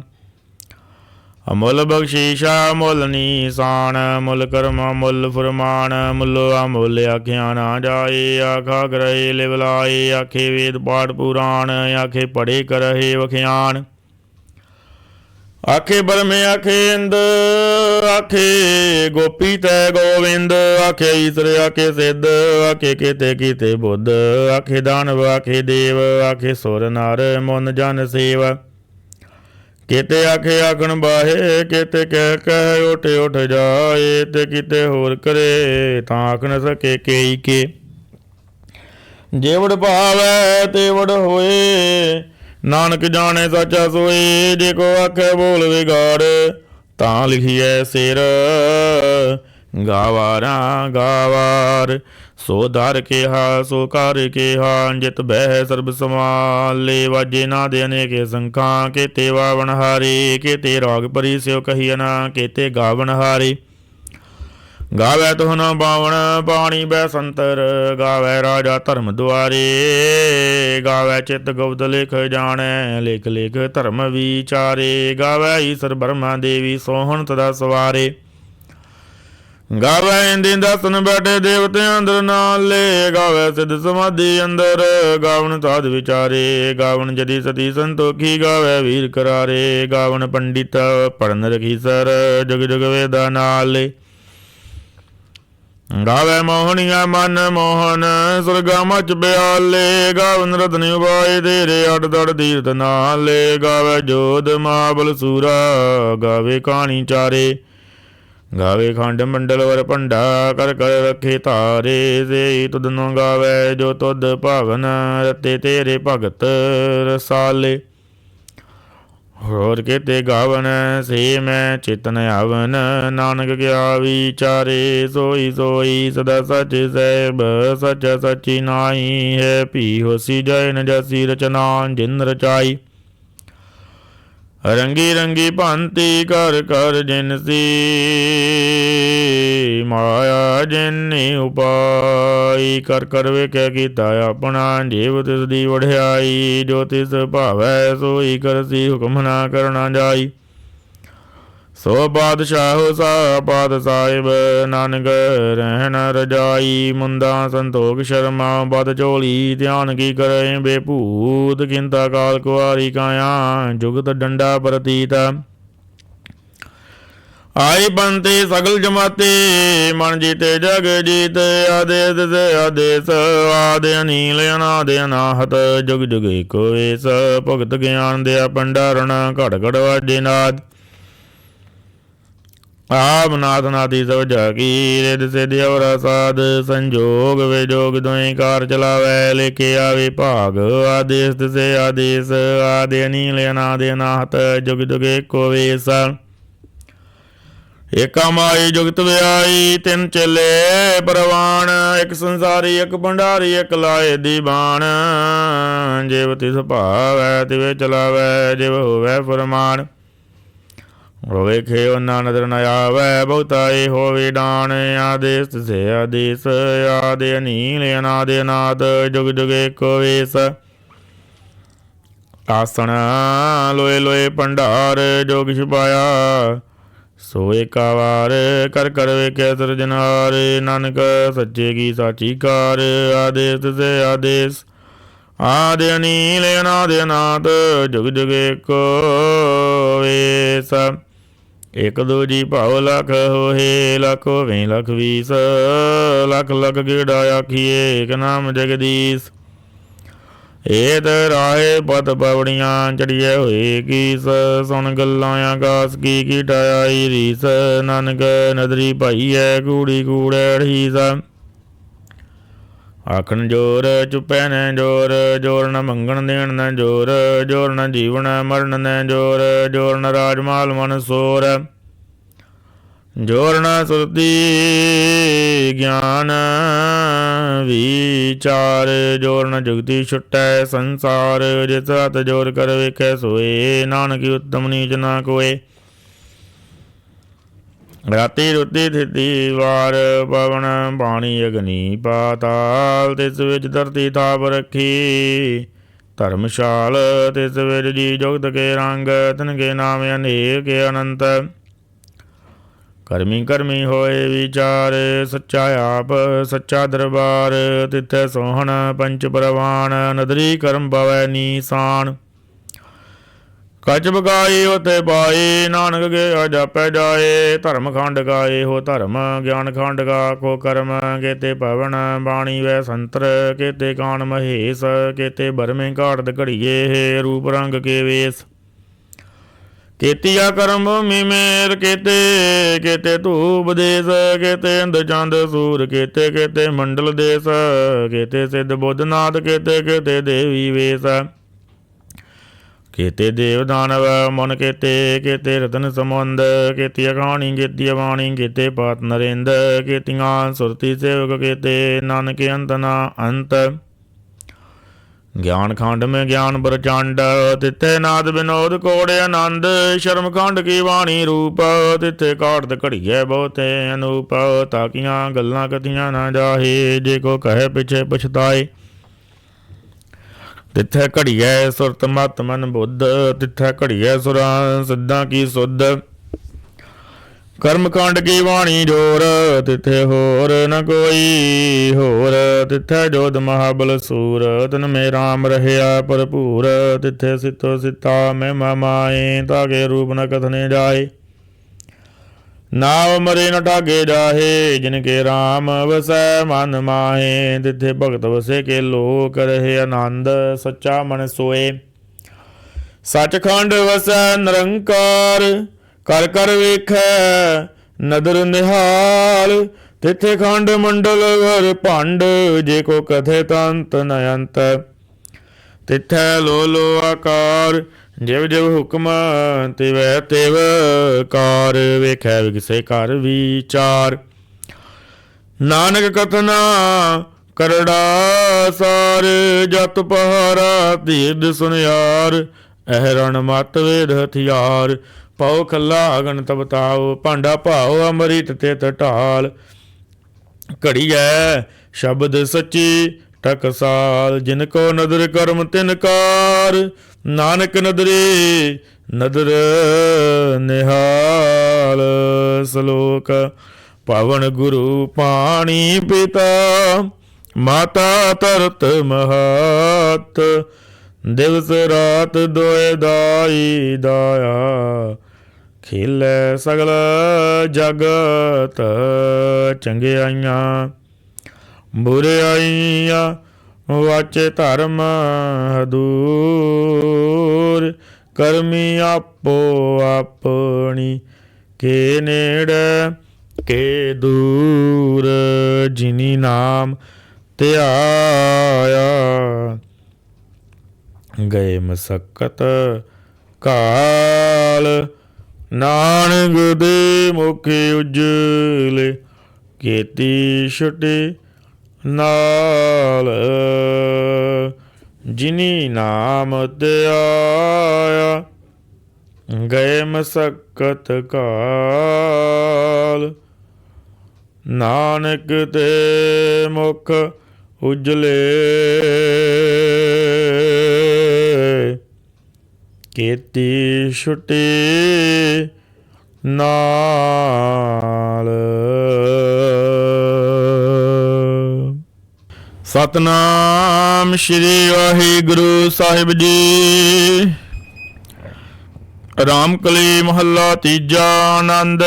ਮੁੱਲ ਬਖਸ਼ੀਸ਼ਾ ਮੁੱਲ ਨੀਸਾਨ, ਮੁੱਲ ਕਰਮ ਮੁੱਲ ਫੁਰਮਾਨ। ਮੁੱਲ ਅਮੁੱਲ ਆਖਿਆ ਨਾ ਜਾਏ, ਆਖਾ ਕਰਏ ਲਿਵ ਲਾਏ। ਆਖੇ ਵੇਦ ਪਾਠ ਪੁਰਾਣ, ਆਖੇ ਪੜ੍ਹੇ ਕਰਹੇ ਵਖਿਆਨ। ਆਖੇ ਬਰਮੇ ਆਖੇ ਇੰਦ, ਆਖੇ ਗੋਪੀ ਤੈ ਗੋਵਿੰਦ। ਆਖੇ ਈਸਰ ਆਖੇ ਸਿੱਧ, ਆਖੇ ਕੀਤੇ ਕੀਤੇ ਬੁੱਧ। ਆਖੇ ਦਾਨਵ ਆਖੇ ਦੇਵ, ਆਖੇ ਸੁਰ ਨਰ ਮੁਨ ਜਨ ਸੇਵ। ਕਿਤੇ ਆਖੇ ਆਖਣ ਬਾਹੇ, ਕਿਤੇ ਕਹਿ ਉੱਠ ਉੱਠ ਜਾਏ। ਤੇ ਕਿਤੇ ਹੋਰ ਕਰੇ ਤਾਂ ਆਖ ਨ ਸਕੇ ਕੇਈ ਕੇ। ਜੇ ਵਡ ਭਾਵੈ ਤੇ ਵਡ ਹੋਏ, ਨਾਨਕ ਜਾਣੇ ਸਾਚਾ ਸੋਏ। ਜੇ ਕੋ ਆਖੇ ਬੋਲ ਵਿਗਾੜ, ਤਾਂ ਲਿਖੀਐ ਸਿਰ ਗਾਵਾਰਾਂ ਗਾਵਾਰ। ਸੋ ਦਰ ਕਿਹਾ ਸੋ ਕਰ ਕਿਹਾ, ਜਿਤ ਬਹਿ ਸਰਬ ਸਮਾਲੇ। ਵਾਜੇ ਨਾ ਦੇ ਅਨੇਕੇ ਸੰਖਾਂ, ਕੇਤੇ ਵਾਵਣ ਹਾਰੇ। ਕੇਤੇ ਰਾਗ ਭਰੀ ਸਿਓ ਕਹੀਏ ਨਾ, ਕੇਤੇ ਗਾਵਣ ਹਾਰੇ। ਗਾਵੈ ਤੁਹ ਨ ਬਾਵਣ ਪਾਣੀ ਬੈ ਸੰਤਰ, ਗਾਵੈ ਰਾਜਾ ਧਰਮ ਦੁਆਰੇ। ਗਾਵੈ ਚਿਤ ਗੁਪਤ ਲਿਖ ਜਾਣੈ, ਲਿਖ ਲਿਖ ਧਰਮ ਵਿਚਾਰੇ। ਗਾਵੈ ਈਸਰ ਬਰਮਾ ਦੇਵੀ ਸੋਹਣ ਤਦਾ ਸਵਾਰੇ। ਗਾਵੈ ਇੰਦਿ ਦਸਨ ਬੈਠੇ ਦੇਵਤੇ ਅੰਦਰ ਨਾਲੇ। ਗਾਵੈ ਸਿਧ ਸਮਾਧੀ ਅੰਦਰ, ਗਾਵਣ ਸਾਧ ਵਿਚਾਰੇ। ਗਾਵਣ ਜਦੀ ਸਤੀ ਸੰਤੋਖੀ, ਗਾਵੈ ਵੀਰ ਕਰਾਰੇ। ਗਾਵਣ ਪੰਡਿਤ ਪੜਨ ਰਖੀਸਰ, ਜਗ ਜਗ ਵੇਦਾ ਨਾਲੇ। ਗਾਵੇ ਮੋਹਣੀਆ ਮਨ ਮੋਹਨ ਸੁਰਗਾ ਮਚ ਬਿਆਲੇ। ਗਾਵਨ ਰਤਨ ਉਪਾਏ ਤੇਰੇ ਅਡ ਦੜ ਤੀਰਥ ਨਾਲੇ। ਗਾਵੇ ਜੋਧ ਮਹਾਬਲ ਸੂਰਾ ਗਾਵੇ ਕਹਾਣੀ ਚਾਰੇ। ਗਾਵੇ ਖੰਡ ਮੰਡਲ ਵਰ ਭੰਡਾ ਕਰ ਕਰ ਰੱਖੇ ਧਾਰੇ। ਸੇ ਤੁਧਨੋਂ ਗਾਵੇ ਜੋ ਤੁਧ ਭਾਵਨ ਰਤੇ ਤੇਰੇ ਭਗਤ ਰਸਾਲੇ। ਹੋਰ ਕਿਤੇ ਗਾਵਨ ਸੇ ਮੈਂ ਚਿਤਨ ਆਵਨ। ਨਾਨਕ ਕਿਆ ਵਿਚਾਰੇ ਸੋਈ ਸੋਈ ਸਦਾ ਸਚ ਸਹਿਬ। ਸਚ ਸਚੀ ਨਾਹੀ ਹੈ ਭੀ ਹੋਸੀ ਜੈ ਨ ਜਸੀ ਰਚਨਾ ਜਿਨ ਰਚਾਈ। ਰੰਗੀ ਰੰਗੀ ਭਾਂਤੀ ਕਰ ਕਰ ਜਿਨਸੀ। ਮਾਇਆ ਜਿਨੀ ਉਪਾਈ ਕਰ ਕਰ ਵੇਖਿਆ ਕੀਤਾ ਆਪਣਾ। ਜੀਵ ਤਿਸ ਦੀ ਵਡਿਆਈ ਜੋ ਤਿਸ ਭਾਵੈ ਸੋਈ ਕਰਸੀ ਹੁਕਮ ਨਾ ਕਰਨਾ ਜਾਈ। ਸੋ ਬਾਦਸ਼ਾਹੋ ਸਾ ਪਾਦ ਸਾਹਿਬ ਨਾਨਕ ਰਹਿਣ ਰਜਾਈ। ਮੁੰਦਾ ਸੰਤੋਖ ਸ਼ਰਮਾ ਬਦ ਝੋਲੀ ਧਿਆਨ ਕੀ ਕਰੇ ਬੇਭੂਤ। ਕਿੰਤਾ ਕਾਲ ਕੁਆਰੀ ਕਾਇਆ ਜੁਗਤ ਡੰਡਾ ਪ੍ਰਤੀਤ। ਆਈ ਬੰਤੇ ਸਗਲ ਜਮਾਤੇ ਮਨ ਜੀਤੇ ਜਗ ਜੀਤ। ਆਦੇਸ ਆਦੇਸ ਆਦ ਅਨੀਲ ਅਨਾਦ ਅਨਾਹਤ। ਜੁਗ ਜੁਗ ਏਕੋ ਵੇਸ ਭਗਤ ਗਿਆਨ ਦਿਆ ਭੰਡਾਰਨ। ਘੜ ਘੜ ਵਾਜੇ ਨਾਦ ਆਪ ਨਾਥ ਨਾਥੀ ਸਭ ਜਾਗੀ। ਰਿਦ ਸਿਧ ਅਵਰਾ ਸਾਧ ਸੰਜੋਗ ਵਿਜੋਗ ਦੋਇ ਕਾਰ ਚਲਾਵੈ। ਲੇਖੇ ਆਵੇ ਭਾਗ ਆਦੇਸ ਤਿਸੇ ਆਦੇਸ। ਆਦ ਅਨੀਲ ਅਨਾਦ ਅਨਾਹਤ ਜੁਗ ਜੁਗ ਏਕੋ ਵੇਸ। ਏਕਾ ਮਾਈ ਜੁਗਤ ਵਿਆਈ ਤਿੰਨ ਚੇਲੇ ਪ੍ਰਵਾਨ। ਇੱਕ ਸੰਸਾਰੀ ਇੱਕ ਭੰਡਾਰੀ ਇੱਕ ਲਾਏ ਦੀਵਾਨ। ਜਿਵ ਤਿਸ ਭਾਵੈ ਤਿਵੇਂ ਚਲਾਵੈ ਜਿਵ ਹੋਵੈ ਫਰਮਾਨ। ਵੇਖੇ ਉਹਨਾਂ ਨਦਰ ਨ ਆਵੈ ਬਹੁਤਾਈ ਹੋਵੇ ਡਾਣ। ਆਦੇਸ ਤਿਸੇ ਆਦੇਸ ਆਦ ਅਨੀਲ ਅਨਾਦ ਅਨਾਦ ਜੁਗ ਜੁਗ ਏਕੋ ਵੇਸ। ਆਸਣ ਲੋਏ ਲੋਏ ਭੰਡਾਰ ਜੋ ਕਿਛ ਪਾਇਆ ਸੋ ਏਕਾ ਵਾਰ। ਕਰ ਕਰ ਵੇਖਿਆ ਸਿਰਜਣਹਾਰ ਨਾਨਕ ਸੱਚੇ ਕੀ ਸਾਚੀ ਕਾਰ। ਆਦੇਸ ਤਿਸੇ ਆਦੇਸ ਆਦ ਅਨੀਲ ਅਨਾਦ ਅਨਾਦ ਜੁਗ ਜੁਗ ਏਕੋ ਵੇਸ। ਇੱਕ ਦੂਜੀ ਭਾਵ ਲੱਖ ਹੋਏ ਲੱਖ ਹੋਵੇ ਲੱਖ ਵੀਸ। ਲੱਖ ਲੱਖ ਗੇੜਾ ਆਖੀਏ ਇੱਕ ਨਾਮ ਜਗਦੀਸ਼। ਏਤ ਰਾਹੇ ਪਤ ਪਵੜੀਆਂ ਚੜੀਏ ਹੋਏ ਕੀਸ। ਸੁਣ ਗੱਲਾਂ ਆਕਾਸ ਕੀ ਕੀਟਾਈ ਰੀਸ। ਨਾਨਕ ਨਦਰੀ ਭਾਈਐ ਕੂੜੀ ਕੂੜੈ ਢੀਸ। ਆਖਣ ਜੋਰ ਚੁੱਪੈ ਨ ਜੋਰ। ਜੋਰ ਨ ਮੰਗਣ ਦੇਣ ਨ ਜੋਰ। ਜੋਰ ਨ ਜੀਵਨ ਮਰਨ ਨ ਜੋਰ। ਜੋਰ ਨ ਰਾਜ ਮਾਲ ਮਨ ਸੋਰ। ਜੋਰ ਨ ਸੁਰਤੀ ਗਿਆਨ ਵਿਚਾਰ। ਜੋਰ ਨ ਜੁਗਤੀ ਛੁਟੈ ਸੰਸਾਰ। ਜਿਸ ਹੱਥ ਜੋਰ ਕਰ ਵੇਖੈ ਸੋਏ। ਨਾਨਕ ਉਤਮ ਨੀਚ ਨਾ ਕੋਏ। ਰਾਤੀ ਰੁੱਤੀ ਥਿਤੀ ਵਾਰ ਪਵਨ ਪਾਣੀ ਅਗਨੀ ਪਾਤਾਲ। ਤਿਸ ਵਿੱਚ ਧਰਤੀ ਥਾਪ ਰੱਖੀ ਧਰਮਸ਼ਾਲ। ਤਿਸ ਵਿੱਚ ਜੀ ਜੁਗਤ ਕੇ ਰੰਗ ਤਿਨ ਕੇ ਨਾਮ ਅਨੇਕ ਅਨੰਤ। ਕਰਮੀ ਕਰਮੀ ਹੋਏ ਵਿਚਾਰ ਸੱਚਾ ਆਪ ਸੱਚਾ ਦਰਬਾਰ। ਤਿੱਥੈ ਸੋਹਣ ਪੰਚ ਪ੍ਰਵਾਨ ਨਦਰੀ ਕਰਮ ਪਵੈ ਨੀਸਾਨ। ਕਚ ਬਗਾਈ ਉਥੇ ਪਾਏ ਨਾਨਕ ਕੇ ਜਾਪੈ ਜਾਏ। ਧਰਮ ਖੰਡ ਗਾਏ ਹੋ ਧਰਮ ਗਿਆਨ ਖੰਡ ਗਾ ਕੋ ਕਰਮ। ਕੇਤੇ ਪਵਨ ਬਾਣੀ ਵੈ ਸੰਤਰ ਕੇਤੇ ਕਾਨ ਮਹੇਸ਼। ਕੇਤੇ ਬਰਮੇ ਘਾੜਤ ਘੜੀਏ ਰੂਪ ਰੰਗ ਕੇ ਵੇਸ। ਕੇਤੀਆ ਕਰਮ ਭੂਮੀ ਮੇਰ ਕੇਤੇ ਕੇਤੇ ਧੂਪ ਦੇਸ। ਕੇਤੇ ਅੰਧ ਚੰਦ ਸੂਰ ਕੇਤੇ ਕੇਤੇ ਮੰਡਲ ਦੇਸ। ਕੇਤੇ ਸਿੱਧ ਬੁੱਧ ਨਾਥ ਕੇਤੇ ਕੇਤੇ ਦੇਵੀ ਵੇਸ। ਕੇਤੇ ਦੇਵ ਦਾਨਵ ਮਨ ਕੇਤੇ ਕੇਤੇ ਰਤਨ ਸਮੁੰਦ। ਕੇਤੀ ਅਖਾਣੀ ਕੇਤੀ ਬਾਣੀ ਕੇਤੇ ਪਾਤ ਨਰਿੰਦ। ਕੇਤੀਆਂ ਸੁਰਤੀ ਸੇਵਕ ਕੇਤੇ ਨਾਨਕ ਅੰਤ ਨਾ ਅੰਤ। ਗਿਆਨ ਖੰਡ ਮੈਂ ਗਿਆਨ ਪ੍ਰਚੰਡ ਤਿੱਥੇ ਨਾਦ ਵਿਨੋਦ ਕੋੜੇ ਆਨੰਦ। ਸ਼ਰਮ ਖੰਡ ਕੀ ਬਾਣੀ ਰੂਪ ਤਿੱਥੇ ਕਾੜਤ ਘੜੀਏ ਬਹੁਤੇ ਅਨੂਪ। ਤਾਕੀਆਂ ਗੱਲਾਂ ਕਥੀਆਂ ਨਾ ਜਾਹੇ ਜੇ ਕੋ ਕਹੇ ਪਿਛੇ ਪਛਤਾਏ। ਤਿੱਥੇ ਘੜੀਏ ਸੁਰਤ ਮਤ ਮਨ ਬੁੱਧ। ਤਿੱਥੇ ਘੜੀਏ ਸੁਰਾਂ ਸਿੱਧਾਂ ਕੀ ਸੁਧ। ਕਰਮ ਕਾਂਡ ਕੀ ਬਾਣੀ ਜੋਰ ਤਿੱਥੇ ਹੋਰ ਨ ਕੋਈ ਹੋਰ। ਤਿੱਥੇ ਜੋਧ ਮਹਾਬਲ ਸੂਰ ਤਨ ਮੇ ਰਾਮ ਰਹਿਆ ਭਰਪੂਰ। ਤਿੱਥੇ ਸਿੱਤੋ ਸਿੱਤਾ ਮੈਂ ਮਾਏ ਤਾਕੇ ਰੂਪ ਨ ਕਥਨੇ ਜਾਏ। ਨਾਵ ਮਰੇ ਨ ਠਾਗੇ ਜਾਹੇ, ਜਿਨ ਕੇ ਰਾਮ ਵਸੈ ਮਨ ਮਾਹੇ। ਤਿੱਥੇ ਭਗਤ ਵਸੇ ਕੇ ਲੋਕ, ਰਹੇ ਆਨੰਦ ਸੱਚਾ ਮਨ ਸੋਏ। ਸੱਚਖੰਡ ਵਸੈ ਨਿਰੰਕਾਰ, ਕਰ ਕਰ ਵੇਖੈ ਨਦਰ ਨਿਹਾਲ। ਤਿੱਥੇ ਖੰਡ ਮੰਡਲ ਘਰ ਭੰਡ, ਜੇ ਕੋ ਕਥੇ ਤੰਤ ਨ ਅੰਤ। ਤਿੱਥੈ ਲੋ ਲੋ ਆਕਾਰ, ਜਿਵ ਜਿਵ ਹੁਕਮ ਤਿਵੈ ਤਿਵ ਕਾਰ। ਵੇਖੈ ਵਿਗਸੇ ਘਰ ਵਿਚਾਰ, ਨਾਨਕ ਕਥਨਾ ਕਰੜਾ ਸਾਰ। ਜਤ ਪਹਾਰਾ ਧੀਰਜ ਸੁਨਿਆਰ, ਇਹ ਰਣ ਮਤ ਵੇਦ ਹਥਿਆਰ। ਪਾਉ ਖੱਲਾ ਗਣਤ ਬਤਾਓ, ਭਾਂਡਾ ਭਾਓ ਅੰਮ੍ਰਿਤ ਤਿਤ ਢਾਲ। ਘੜੀਐ ਸ਼ਬਦ ਸੱਚੀ ਟਕਸਾਲ, ਜਿਨ ਕੋ ਨਦਰ ਕਰਮ ਤਿਨ ਕਾਰ। ਨਾਨਕ ਨਦਰੇ ਨਦਰ ਨਿਹਾਲ। ਸ਼ਲੋਕ। ਪਵਨ ਗੁਰੂ ਪਾਣੀ ਪਿਤਾ, ਮਾਤਾ ਧਰਤ ਮਹਤ। ਦਿਵਸ ਰਾਤ ਦੋਇ ਦਾਈ ਦਾਇਆ, ਖੇਲੇ ਸਗਲ ਜਗਤ ਚੰਗਿਆਈਆਂ। ਬੁਰਿਆਈਆਂ ਵਾਚੇ ਧਰਮ ਹਦੂਰ, ਕਰਮੀ ਆਪੋ ਆਪਣੀ ਕੇ ਨੇੜੇ ਕੇ ਦੂਰ। ਜਿਨੀ ਨਾਮ ਧਿਆਇਆ, ਗਏ ਮਸਕਤ ਕਾਲ। ਨਾਨਕ ਦੇ ਮੁਖੇ ਉਜਲੇ, ਕੀਤੀ ਛੁਟੇ ਨਾਲ। ਜਿਨੀ ਨਾਮ ਧਿਆਇਆ, ਗਏ ਮਸਕਤ ਕਾਲ। ਨਾਨਕ ਤੇ ਮੁਖ ਉਜਲੇ, ਕੀਤੀ ਛੁਟੀ ਨਾਲ। ਸਤਨਾਮ ਸ਼੍ਰੀ ਵਾਹਿਗੁਰੂ ਸਾਹਿਬ ਜੀ। ਰਾਮਕਲੀ ਮਹੱਲਾ ਤੀਜਾ। ਆਨੰਦ।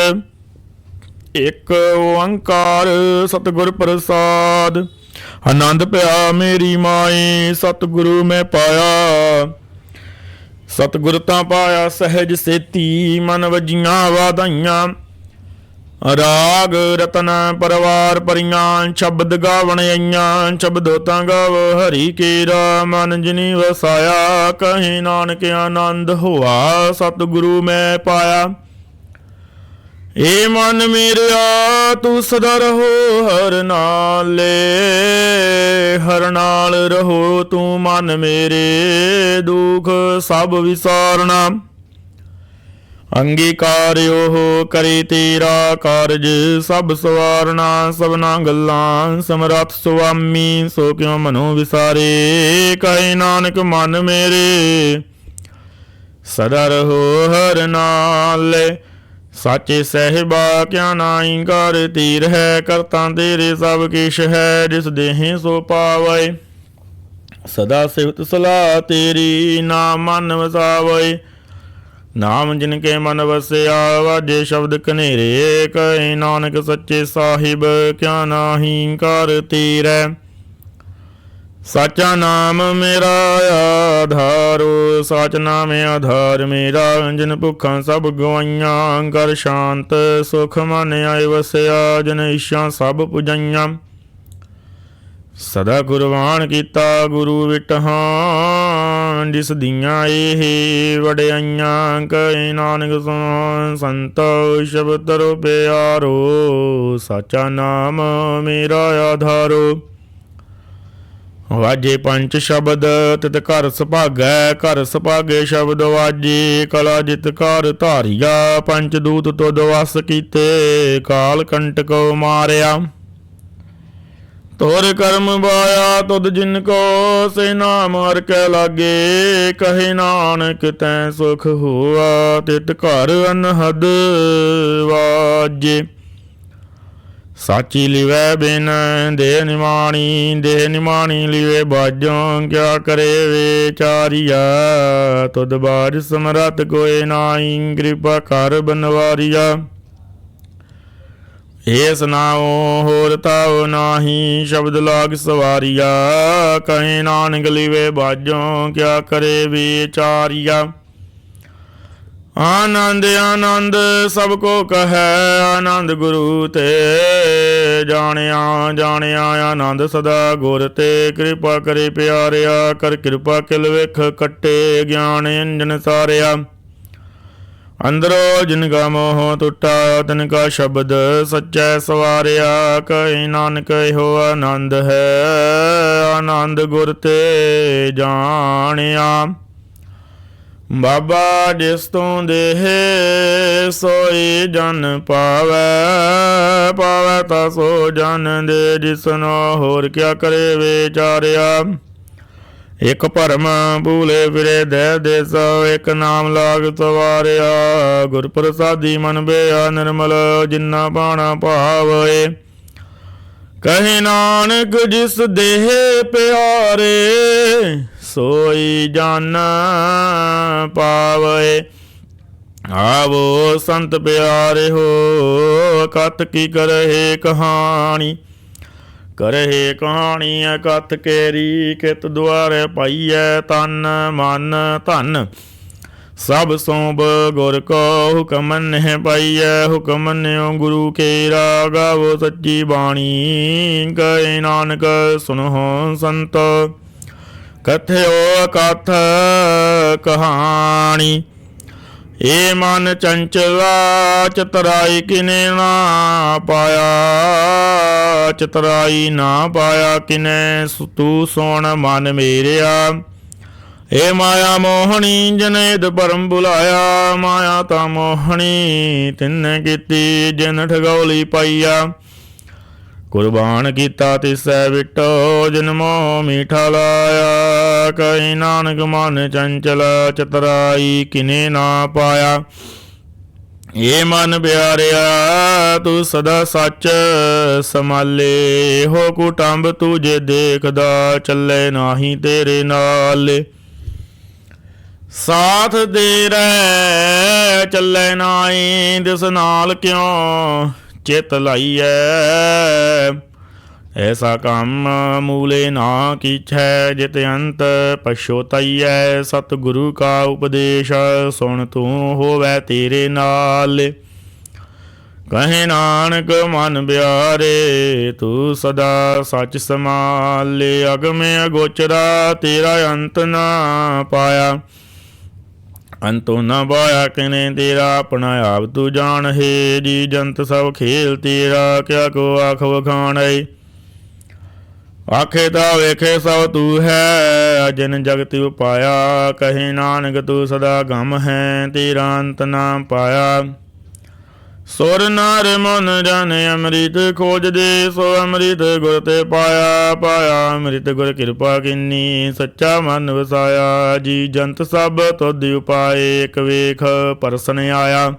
ਇੱਕ ਓੰਕਾਰ ਸਤਿਗੁਰ ਪ੍ਰਸਾਦ। ਆਨੰਦ ਪਿਆ ਮੇਰੀ ਮਾਈ, ਸਤਿਗੁਰੂ ਮੈਂ ਪਾਇਆ। ਸਤਿਗੁਰ ਤਾਂ ਪਾਇਆ ਸਹਿਜ ਸੇਤੀ, ਮਨ ਵਜੀਆਂ ਵਾਧਾਈਆਂ। ਰਾਗ ਰਤਨ ਪਰਵਾਰ ਭਰੀਆਂ, ਸ਼ਬਦ ਗਾਵਣ ਆਈਆਂ। ਸ਼ਬਦੋ ਤਾਂ ਗਾਵ ਹਰੀ ਕੇਰਾ, ਮਨ ਜਿਨੀ ਵਸਾਇਆ। ਕਹੇ ਨਾਨਕ ਆਨੰਦ ਹੋਆ, ਸਤਿਗੁਰੂ ਮੈਂ ਪਾਇਆ। ਏ ਮਨ ਮੇਰਿਆ ਤੂੰ ਸਦਾ ਰਹੋ ਹਰ ਨਾਲੇ, ਹਰ ਨਾਲ ਰਹੋ ਤੂੰ ਮਨ ਮੇਰੇ। ਦੁਖ ਸਭ ਵਿਸਾਰਨਾ, ਅੰਗੀਕਾਰਿਓ ਕਰੇ ਤੇਰਾ ਕਾਰਜ। ਸਭ ਸਵਾਰਨਾ ਸਭਨਾ ਗੱਲਾਂ, ਸਮਰੱਥ ਸੁਆਮੀ ਸੋ ਕਿਉ ਮਨੋ ਵਿਸਾਰੇ। ਕਹੇ ਨਾਨਕ ਮਨ ਮੇਰੇ ਸਦਾ ਰਹੋ ਹਰ ਨਾਲੇ। ਸਾਚੇ ਸਹਿਬਾ ਕਿਆ ਨਾਈ ਕਰ ਤੀਰ ਹੈ, ਕਰਤਾ ਤੇਰੇ ਸਭ ਕਿਛ ਹੈ। ਜਿਸ ਦੇਹੇ ਸੋ ਪਾਵੈ, ਸਦਾ ਸਿਫਤ ਸਲਾਹ ਤੇਰੀ। ਨਾਮ ਮਨ ਵਸਾਵੈ, ਨਾਮ ਜਿਨ ਕੇ ਮਨ ਵਸਿਆ। ਵਾਜੇ ਸ਼ਬਦ ਕਨੇਰੇ, ਕਹੇ ਨਾਨਕ ਸੱਚੇ ਸਾਹਿਬ ਕਿਆ ਨਾਹੀ ਕਰ ਤੀਰੈ। ਸਾਚਾ ਨਾਮ ਮੇਰਾ ਆਧਾਰੋ, ਸਾਚ ਨਾਮ ਆਧਾਰ ਮੇਰਾ। ਜਿਨ ਭੁੱਖਾਂ ਸਭ ਗਵਾਈਆਂ, ਕਰ ਸ਼ਾਂਤ ਸੁਖ ਮਨ ਆਏ ਵਸਿਆ। ਜਿਨ ਇੱਛਾ ਸਭ ਪੁਜਾਈਆਂ, ਸਦਾ ਕੁਰਬਾਨ ਕੀਤਾ ਗੁਰੂ ਵਿਟਹਾਂ। ਜਿਸ ਦੀਆਂ ਇਹ ਵਡਿਆਈਆਂ, ਕਹੇ ਨਾਨਕ ਸੰਤੋ ਸ਼ਬਦ ਤਰੋ ਪਿਆਰੋ। ਸਾਚਾ ਨਾਮ ਮੇਰਾ ਆਧਾਰੋ। ਵਾਜੇ ਪੰਚ ਸ਼ਬਦ ਤਿਤ ਘਰ ਸੁਭਾਗੈ, ਘਰ ਸੁਭਾਗੇ ਸ਼ਬਦ ਵਾਜੇ। ਕਲਾ ਜਿਤ ਘਰ ਧਾਰਿਆ, ਪੰਚ ਦੂਤ ਤੁਧ ਵਸ ਕੀਤੇ। ਕਾਲ ਕੰਟਕੋ ਮਾਰਿਆ, ਤੋਰ ਕਰਮ ਬਾਇਆ ਤੁਧ ਜਿਨ ਕੋ। ਸੇ ਨਾਮ ਹਰਿ ਕੈ ਲਾਗੇ, ਕਹੇ ਨਾਨਕ ਤੈ ਸੁਖ ਹੋਆ। ਤਿਤ ਘਰ ਅਨਹਦ ਵਾਜੇ। ਸਾਚੀ ਲਿਵੈ ਬਿਨ ਦੇਹ ਨਿਮਾਣੀ, ਦੇਹ ਨਿਮਾਣੀ ਲਿਵੇ ਬਾਜੋਂ। ਕਿਆ ਕਰੇ ਵਿਚਾਰੀਆ, ਤੁਧ ਬਾਜ ਸਮਰੱਥ ਕੋਇ ਨਾਈ। ਕਿਰਪਾ ਕਰ ਬਨਵਾਰੀਆ, ਏਸ ਨਾਉ ਹੋਰ ਤਾਉ ਨਾਹੀ, ਸ਼ਬਦ ਲਾਗ ਸਵਾਰੀਆ। ਕਹੇ ਨਾਨਕ ਲਿਵੇ ਬਾਝੋਂ, ਕਿਆ ਕਰੇ ਵਿਚਾਰੀਆ। ਆਨੰਦ ਆਨੰਦ ਸਭ ਕੋ ਕਹੈ, ਆਨੰਦ ਗੁਰੂ ਤੇ ਜਾਣਿਆ। ਜਾਣਿਆ ਆਨੰਦ ਸਦਾ ਗੁਰ ਤੇ, ਕਿਰਪਾ ਕਰੇ ਪਿਆਰਿਆ। ਕਰ ਕਿਰਪਾ ਕਿਲ ਵੇਖ ਕੱਟੇ, ਗਿਆਨ ਅੰਜਨ ਸਾਰਿਆ। ਅੰਦਰੋ ਜਿਨ ਕਾ ਮੋਹ ਟੁੱਟਾ, ਤਿਨ ਕਾ ਸ਼ਬਦ ਸੱਚੈ ਸਵਾਰਿਆ। ਕਹੇ ਨਾਨਕ ਇਹੋ ਆਨੰਦ ਹੈ, ਆਨੰਦ ਗੁਰ ਤੇ ਜਾਣਿਆ। ਬਾਬਾ ਜਿਸ ਤੋਂ ਦੇਹ ਸੋਈ ਜਨ ਪਾਵੈ, ਪਾਵੈ ਤਾ ਸੋ ਜਨ ਦੇ ਜਿਸਨੋ, ਹੋਰ ਕਿਆ ਕਰੇ ਵਿਚਾਰਿਆ। ਇਕ ਭਰਮ ਭੂਲੇ ਫਿਰੇ ਦੇਹ ਦੇਸ, ਇਕ ਨਾਮ ਲਾਗ ਸਵਾਰਿਆ। ਗੁਰ ਪ੍ਰਸਾਦੀ ਮਨ ਬਿਆ ਨਿਰਮਲ, ਜਿਨਾ ਬਾਣਾ ਭਾਵਏ। ਕਹੇ ਨਾਨਕ ਜਿਸ ਦੇਹ ਪਿਆਰੇ, ਸੋਈ ਜਨ ਪਾਵੈ। ਆਵੋ ਸੰਤ ਪਿਆਰੇ ਹੋ, ਕਤ ਕੀ ਕਰਹਿ ਕਹਾਣੀ। ਕਰਹਿ ਕਹਾਣੀ ਕਥ ਕੇਰੀ, ਕਿਤ ਦੁਆਰੇ ਪਾਈਐ ਤਨ ਮਨ ਧਨ। ਸਭ ਸੋਭ ਗੁਰ ਕੋ ਹੁਕਮ ਮੰਨਹਿ ਪਾਈਐ, ਹੁਕਮ ਮੰਨਿਓ ਗੁਰੂ ਕੇਰਾ। ਗਾਵੋ ਸੱਚੀ ਬਾਣੀ, ਕਹੇ ਨਾਨਕ ਸੁਨਹੁ ਸੰਤ। ਕਥਿਓ ਕਥ ਕਹਾਣੀ, ਏ ਮਨ ਚੰਚਲਾ ਚਤਰਾਈ ਕਿਨੇ ਨਾ ਪਾਇਆ। ਚਤਰਾਈ ਨਾ ਪਾਇਆ ਕਿਨੇ, ਤੂੰ ਸੁਣ ਮਨ ਮੇਰਿਆ। ਏ ਮਾਇਆ ਮੋਹਣੀ ਜਨੇਦ ਭਰਮ ਬੁਲਾਇਆ। ਮਾਇਆ ਤਾਂ ਮੋਹਣੀ ਤਿੰਨੇ ਕੀਤੀ, ਜਿਨ ਠਗੌਲੀ ਪਾਈਆ। ਕੁਰਬਾਨ ਕੀਤਾ ਤਿਸੈ ਵਿਟੋ, ਜਿਨ ਮੋਹ ਮੀਠਾ ਲਾਇਆ। ਕਹੇ ਨਾਨਕ ਮਨ ਚੰਚਲ ਚਤਰਾਈ ਕਿਨੇ ਨਾ ਪਾਇਆ। ਏ ਮਨ ਪਿਆਰਿਆ ਤੂੰ ਸਦਾ ਸੱਚ ਸੰਭਾਲੇ। ਹੋ ਕੁਟੰਬ ਤੂੰ ਜੇ ਦੇਖਦਾ, ਚੱਲੇ ਨਾਹੀ ਤੇਰੇ ਨਾਲ। ਸਾਥ ਦੇ ਰਹਿ ਚੱਲੇ ਨਾਹੀ, ਦਿਸ ਨਾਲ ਕਿਉਂ ਚਿਤ ਲਾਈਐ। ਐਸਾ ਕੰਮ ਮੂਲੇ ਨਾ ਕੀਛੈ, ਜਿਤ ਅੰਤ ਪਛੋਤਾਈਐ। ਸਤਿਗੁਰੂ ਕਾ ਉਪਦੇਸ਼ ਸੁਣ ਤੂੰ ਹੋਵੈ ਤੇਰੇ ਨਾਲ। ਕਹੇ ਨਾਨਕ ਮਨ ਪਿਆਰੇ ਤੂੰ ਸਦਾ ਸੱਚ ਸੰਭਾਲੇ। ਅਗਮੇ ਅਗੋਚਰਾ ਤੇਰਾ ਅੰਤ ਨਾ ਪਾਇਆ। ਅੰਤੋਂ ਨਾ ਪਾਇਆ ਕਿਨੇ ਤੇਰਾ, ਆਪਣਾ ਆਪ ਤੂੰ ਜਾਣ ਹੈ। ਜੀ ਜੰਤ ਸਭ ਖੇਲ ਤੇਰਾ, ਕਿਆ ਕੋ ਆਖ ਵਖਾਣੈ। ਆਖੇ ਤਾਂ ਵੇਖੇ ਸਭ ਤੂੰ ਹੈ, ਅਜਨ ਜਗਤ ਉਪਾਇਆ। ਕਹੇ ਨਾਨਕ ਤੂੰ ਸਦਾ ਗਮ ਹੈ, ਤੇਰਾ ਅੰਤ ਨਾ ਪਾਇਆ। ਸੁਰ ਨਰ ਮਨ ਜਨ ਅੰਮ੍ਰਿਤ ਖੋਜਦੇ, ਸੋ ਅੰਮ੍ਰਿਤ ਗੁਰ ਤੇ ਪਾਇਆ। ਪਾਇਆ ਅੰਮ੍ਰਿਤ ਗੁਰ ਕਿਰਪਾ ਕੀਨੀ, ਸੱਚਾ ਮਨ ਵਸਾਇਆ। ਜੀ ਜੰਤ ਸਭ ਤੁਧ ਉਪਾਏ, ਇਕ ਵੇਖ ਪਰਸਨ ਆਇਆ।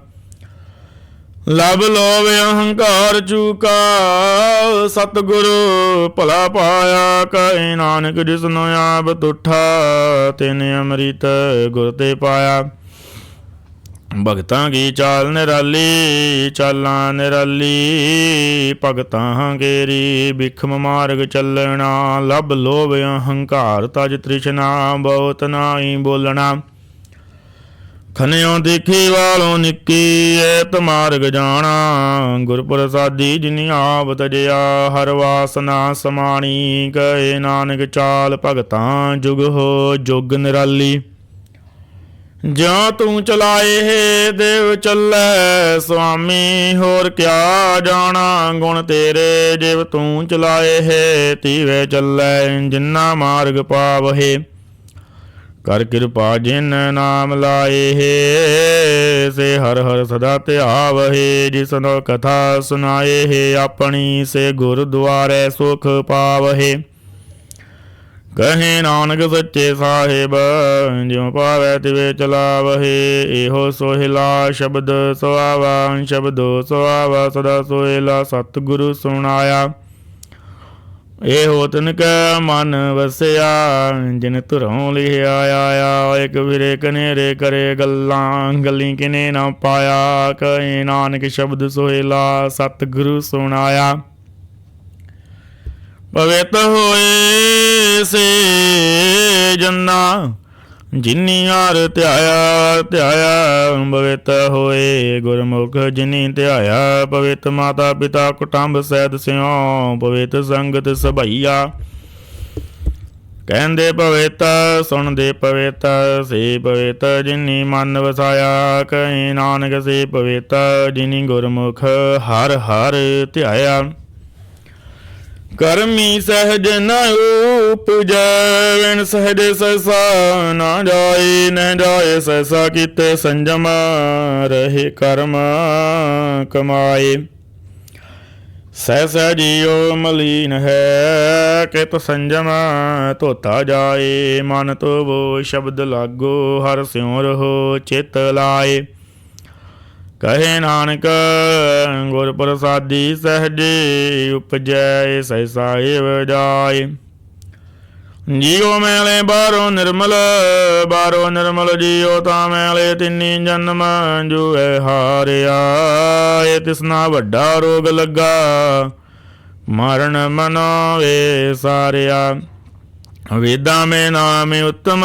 ਲਭ ਲੋਭ ਅਹੰਕਾਰ ਚੂਕਾ, ਸਤਿਗੁਰੂ ਭਲਾ ਪਾਇਆ। ਕਹੇ ਨਾਨਕ ਜਿਸਨੋ ਆਪ ਤੁਠਾ, ਤਿਨ ਅੰਮ੍ਰਿਤ ਗੁਰ ਤੇ ਪਾਇਆ। ਭਗਤਾਂ ਕੀ ਚਾਲ ਨਿਰਾਲੀ, ਚਾਲਾਂ ਨਿਰਾਲੀ। ਭਗਤਾਂ ਕੇਰੀ ਬਿਖਮ ਮਾਰਗ ਚੱਲਣਾ। ਲਭ ਲੋਭ ਅਹੰਕਾਰ ਤਜ ਤ੍ਰਿਸ਼ਨਾ, ਬਹੁਤ ਨਾਹੀ ਬੋਲਣਾ। ਖਨਿਓ ਦੇਖੀ ਵਾਲੋਂ ਨਿੱਕੀ, ਏਤ ਮਾਰਗ ਜਾਣਾ। ਗੁਰ ਪ੍ਰਸਾਦੀ ਜਿਨੀ ਆਪ ਤਜਿਆ, ਹਰ ਵਾਸਨਾ ਸਮਾਣੀ। ਕਹੇ ਨਾਨਕ ਚਾਲ ਭਗਤਾਂ ਜੁਗ ਹੋ ਜੁਗ ਨਿਰਾਲੀ। ਜਾਂ ਤੂੰ ਚਲਾਏ ਹੈ ਦੇਵ ਚੱਲੈ ਸੁਆਮੀ, ਹੋਰ ਕਿਆ ਜਾਣਾ ਗੁਣ ਤੇਰੇ। ਜਿਵ ਤੂੰ ਚਲਾਏ ਹੈ ਤੀਵੇ ਚੱਲੈ, ਜਿਨਾ ਮਾਰਗ ਪਾਵਹਿ। ਕਰ ਕਿਰਪਾ ਜਿਨ ਨਾਮ ਲਾਏ ਹੈ, ਸੇ ਹਰ ਹਰ ਸਦਾ ਧਿਆਵਹਿ। ਜਿਸਨੋ ਕਥਾ ਸੁਨਾਏ ਹੈ ਆਪਣੀ, ਸੇ ਗੁਰਦੁਆਰੇ ਸੁਖ ਪਾਵਹਿ। ਕਹੇ ਨਾਨਕ ਸੱਚੇ ਸਾਹਿਬ, ਜਿਉ ਪਾਵੈ ਤਿਵੇਂ ਚਲਾਵਹਿ। ਇਹੋ ਸੋਹਿਲਾ ਸ਼ਬਦ ਸੁਆਵਾ, ਸ਼ਬਦੋ ਸੁਆਵਾ ਸਦਾ ਸੋਹਿਲਾ। ਸਤਿਗੁਰੂ ਸੁਣਾਇਆ ਇਹੋ ਤਿਨ ਕੈ ਮਨ ਵਸਿਆ, ਜਿਨ ਧੁਰੋਂ ਲਿਖਿਆ ਆਇਆ। ਇੱਕ ਫਿਰੇ ਕਨੇਰੇ ਕਰੇ ਗੱਲਾਂ, ਗੱਲੀ ਕਿਨੇ ਨਾ ਪਾਇਆ। ਕਹੇ ਨਾਨਕ ਸ਼ਬਦ ਸੋਹਿਲਾ, ਸਤਿਗੁਰੂ ਸੁਣਾਇਆ। ਪਵਿੱਤ ਹੋਏ ਸੇ ਜੰਨਾ, ਜਿਨੀ ਹਾਰ ਧਿਆਇਆ ਧਿਆਇਆ। ਪਵਿੱਤ ਹੋਏ ਗੁਰਮੁਖ ਜਿਨੀ ਧਿਆਇਆ। ਪਵਿੱਤ ਮਾਤਾ ਪਿਤਾ ਕੁਟੰਬ ਸਹਿਤ ਸਿਉ, ਪਵਿੱਤ ਸੰਗਤ ਸਭਈਆ। ਕਹਿੰਦੇ ਪਵਿੱਤ ਸੁਣਦੇ ਪਵਿੱਤ, ਸੇ ਪਵਿੱਤ ਜਿਨੀ ਮਨ ਵਸਾਇਆ। ਕਹੇ ਨਾਨਕ ਸੇ ਪਵਿੱਤ, ਜਿਨੀ ਗੁਰਮੁਖ ਹਰ ਹਰ ਧਿਆਇਆ। ਕਰਮੀ ਸਹਿਜ ਨ ਉਪਜੈ, ਵਿਣ ਸਹਿਜ ਸਹਿਸਾ ਨਾ ਜਾਏ। ਨ ਜਾਏ ਸਹਿਸਾ ਕੀਤੇ ਸੰਜਮ, ਰਹੇ ਕਰਮ ਕਮਾਏ। ਸਹਿਸਾ ਜੀਉ ਮਲੀਨ ਹੈ, ਕਿਤ ਸੰਜਮ ਧੋਤਾ ਜਾਏ। ਮਨ ਧੋਵੋ ਸ਼ਬਦ ਲਾਗੋ, ਹਰ ਸਿਉ ਰਹੋ ਚਿਤ ਲਾਏ। ਕਹੇ ਨਾਨਕ ਗੁਰ ਪ੍ਰਸਾਦੀ, ਸਹਿਜੇ ਉਪਜੈ ਸਹਿਸਾ ਏਵ ਜਾਏ। ਜੀਉ ਮੈਲੇ ਬਾਹਰੋਂ ਨਿਰਮਲ, ਬਾਹਰੋਂ ਨਿਰਮਲ ਜੀਉ ਤਾਂ ਮੈਲੇ। ਤਿੰਨੀ ਜਨਮ ਜੂਐ ਹਾਰਿਆ, ਇਹ ਤਿਸਨਾ ਵੱਡਾ ਰੋਗ ਲੱਗਾ। ਮਰਨ ਮਨੋ ਵੇ ਸਾਰਿਆ। ਵੇਦਾਂ ਮੇ ਨਾਮ ਉੱਤਮ,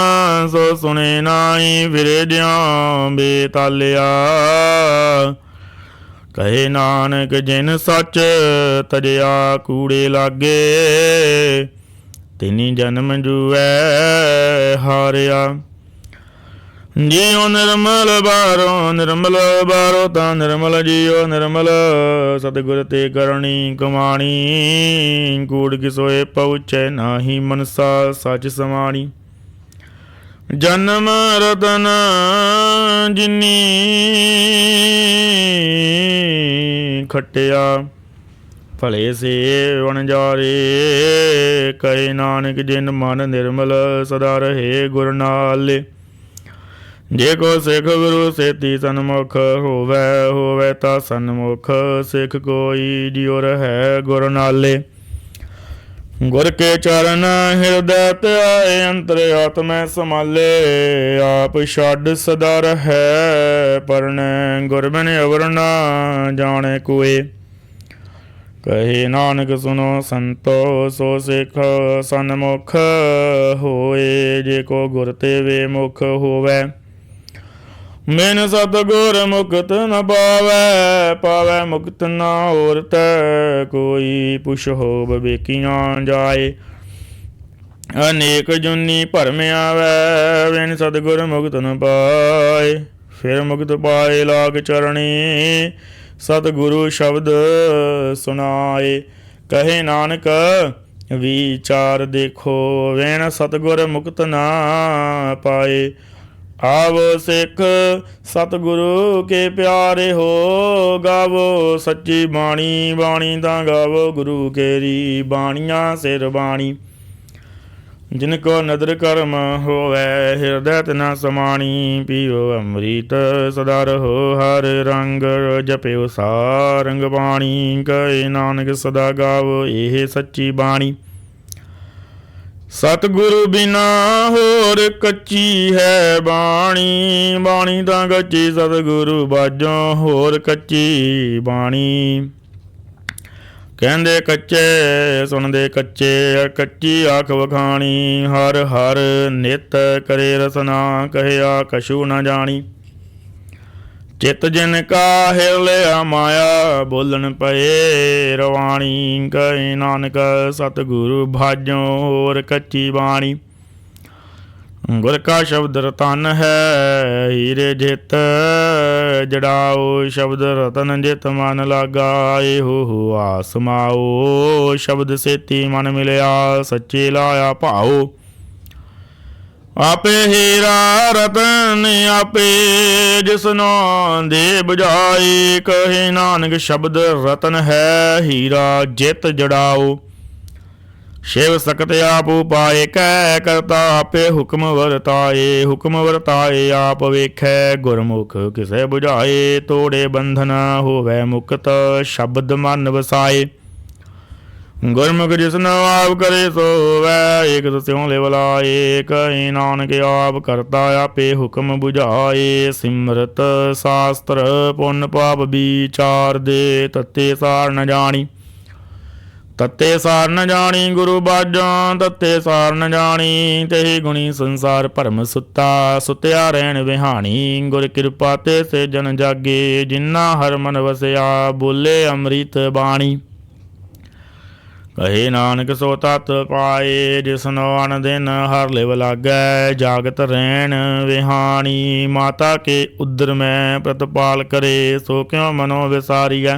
ਸੋ ਸੁਣੇ ਨਾਹੀ। ਫਿਰੇ ਜਿਉ ਬੇਤਾਲਿਆ, ਕਹੇ ਨਾਨਕ ਜਿਨ ਸੱਚ ਤਜਿਆ। ਕੂੜੇ ਲਾਗੇ ਤਿਨੀ ਜਨਮ ਜੂਐ ਹਾਰਿਆ। ਜੀਉ ਨਿਰਮਲ ਬਾਹਰੋਂ ਨਿਰਮਲ, ਬਾਹਰੋਂ ਤਾਂ ਨਿਰਮਲ। ਜੀਉ ਨਿਰਮਲ ਸਤਿਗੁਰ ਤੇ ਕਰਨੀ ਕਮਾਣੀ। ਕੂੜ ਕਿਸੋਏ ਪਹੁੰਚੈ ਨਾਹੀ, ਮਨਸਾ ਸੱਚ ਸਮਾਣੀ। ਜਨਮ ਰਤਨ ਜਿਨੀ ਖਟਿਆ, ਭਲੇ ਸੇ ਵਣਜਾਰੇ। ਕਹੇ ਨਾਨਕ ਜਿਨ ਮਨ ਨਿਰਮਲ, ਸਦਾ ਰਹੇ ਗੁਰ ਨਾਲੇ। ਜੇ ਕੋ ਸਿੱਖ ਗੁਰੂ ਸੇਤੀ ਸਨਮੁਖ, ਹੋਵੈ ਹੋਵੈ ਤਾ ਸਨਮੁਖ। ਸਿੱਖ ਕੋਈ ਜਿਉ ਰਹੈ ਗੁਰ ਨਾਲੇ। ਗੁਰ ਕੇ ਚਰਨ ਹਿਰਦੈ ਧਿਆਏ, ਅੰਤਰ ਆਤਮੈ ਸਮਾਲੇ। ਆਪ ਛੱਡ ਸਦਾ ਰਹੈ ਪਰਣੈ, ਗੁਰ ਬਿਨ ਅਵਰ ਨਾ ਜਾਣੈ ਕੋਇ। ਕਹੇ ਨਾਨਕ ਸੁਨੋ ਸੰਤੋ, ਸੋ ਸਿੱਖ ਸਨਮੁਖ ਹੋਏ। ਜੇ ਕੋ ਗੁਰ ਤੇ ਵੇ ਮੁਖ ਹੋਵੈ, ਬਿਨ ਸਤਿਗੁਰ ਮੁਕਤ ਨ ਪਾਵੈ। ਪਾਵੈ ਮੁਕਤ ਨਾ ਹੋਰ ਤੈ ਕੋਈ, ਪੁਛ ਹੋਵ ਵੇਖੀਆਂ ਜਾਏ। ਅਨੇਕ ਜੁਨੀ ਭਰਮ ਆਵੈ, ਬਿਨ ਸਤਿਗੁਰ ਮੁਕਤ ਨ ਪਾਏ। ਫਿਰ ਮੁਕਤ ਪਾਏ ਲਾਗ ਚਰਣੀ, ਸਤਿਗੁਰੂ ਸ਼ਬਦ ਸੁਣਾਏ। ਕਹੇ ਨਾਨਕ ਵਿਚਾਰ ਦੇਖੋ, ਬਿਨ ਸਤਿਗੁਰ ਮੁਕਤ ਨਾ ਪਾਏ। ਆਵੋ ਸਿੱਖ ਸਤਿਗੁਰੂ ਕੇ ਪਿਆਰੇ ਹੋ, ਗਾਵੋ ਸੱਚੀ ਬਾਣੀ। ਬਾਣੀ ਤਾਂ ਗਾਵੋ ਗੁਰੂ ਕੇਰੀ, ਬਾਣੀਆਂ ਸਿਰ ਬਾਣੀ। ਜਿਨ ਕੋ ਨਦਰ ਕਰਮ ਹੋਵੈ, ਹਿਰਦੈ ਤਿਨਾ ਸਮਾਣੀ। ਪੀਓ ਅੰਮ੍ਰਿਤ ਸਦਾ ਰਹੋ ਹਰ ਰੰਗ, ਜਪਿਓ ਸਾਰੰਗ ਬਾਣੀ। ਕਹੇ ਨਾਨਕ ਸਦਾ ਗਾਵੋ ਇਹ ਸੱਚੀ ਬਾਣੀ। ਸਤਿਗੁਰੂ ਬਿਨਾ ਹੋਰ ਕੱਚੀ ਹੈ ਬਾਣੀ। ਬਾਣੀ ਤਾਂ ਕੱਚੀ ਸਤਿਗੁਰੂ ਬਾਝੋਂ, ਹੋਰ ਕੱਚੀ ਬਾਣੀ। ਕਹਿੰਦੇ ਕੱਚੇ ਸੁਣਦੇ ਕੱਚੇ, ਕੱਚੀ ਆਖ ਵਖਾਣੀ। ਹਰ ਹਰ ਨਿਤ ਕਰੇ ਰਸਨਾ, ਕਹਿਆ ਕਛੂ ਨਾ ਜਾਣੀ। ਚਿਤ ਜਿਨ ਕਾ ਹਿਰ ਲਿਆ ਮਾਇਆ, ਬੋਲਣ ਪਏ ਰਵਾਣੀ। ਕਹੇ ਨਾਨਕ ਸਤਿਗੁਰੂ ਭਾਜੋਂ, ਹੋਰ ਕੱਚੀ ਬਾਣੀ। ਗੁਰ ਕਾ ਸ਼ਬਦ ਰਤਨ ਹੈ, ਹੀਰੇ ਜਿਤ ਜੜਾਓ। ਸ਼ਬਦ ਰਤਨ ਜਿਤ ਮਨ ਲਾਗਾ, ਇਹੋ ਆਸ ਮਾਓ। ਸ਼ਬਦ ਸੇਤੀ ਮਨ ਮਿਲਿਆ, ਸੱਚੇ ਲਾਇਆ ਭਾਓ। ਆਪੇ ਹੀਰਾ ਰਤਨ ਆਪੇ, ਜਿਸਨੋ ਦੇ ਬੁਝਾਈ। ਕਹੇ ਨਾਨਕ ਸ਼ਬਦ ਰਤਨ ਹੈ, ਹੀਰਾ ਜਿਤ ਜੜਾਓ। ਸ਼ਿਵ ਸਕਤ ਆਪ ਉਪਾਏ, ਕਹਿ ਕਰਤਾ ਆਪੇ ਹੁਕਮ ਵਰਤਾਏ। ਹੁਕਮ ਵਰਤਾਏ ਆਪ ਵੇਖੈ, ਗੁਰਮੁਖ ਕਿਸੇ ਬੁਝਾਏ। ਤੋੜੇ ਬੰਧਨ ਹੋਵੈ ਮੁਕਤ, ਸ਼ਬਦ ਮਨ ਵਸਾਏ। ਗੁਰਮੁਖ ਜਿਸਨ ਆਪ ਕਰੇ ਸੋ ਹੋਵੈ। ਏਕ ਤਿਉ ਲਿਵ ਲਾਏ ਕਹੀ ਨਾਨਕ ਆਪ ਕਰਤਾ ਆਪੇ ਹੁਕਮ 부ਝਾਏ। ਸਿਮਰਤ ਸਾਸਤਰ ਪੁੰਨ ਪਾਪ ਵਿਚਾਰ ਦੇ ਤਤੇ ਸਾਰ ਨ ਜਾਣੀ। ਤਤੇ ਸਾਰ ਨ ਜਾਣੀ ਗੁਰੂ ਬਾਝਾਂ ਤਤੇ ਸਾਰ ਨ ਜਾਣੀ। ਤੇहि ਗੁਣੀ ਸੰਸਾਰ ਭਰਮ ਸੁੱਤਾ ਸੁਤਿਆ ਰਹਿਣ ਵਿਹਾਣੀ। ਗੁਰ ਕਿਰਪਾ ਤੇ ਸੇ ਜਨ ਜਾਗੇ ਜਿਨਾ ਹਰ ਮਨ ਵਸਿਆ। ਬੋਲੇ ਅੰਮ੍ਰਿਤ ਬਾਣੀ ਕਹੇ ਨਾਨਕ ਸੋ ਤਤ ਪਾਏ। ਜਿਸਨੋ ਅਨ ਦਿਨ ਹਰ ਲਿਵ ਲਾਗੈ ਜਾਗਤ ਰਹਿਣ ਵਿਹਾਣੀ। ਮਾਤਾ ਕੇ ਉਦਰ ਮੈਂ ਪ੍ਰਤਪਾਲ ਕਰੇ ਸੋ ਕਿਉ ਮਨੋ ਵਿਸਾਰੀਐ।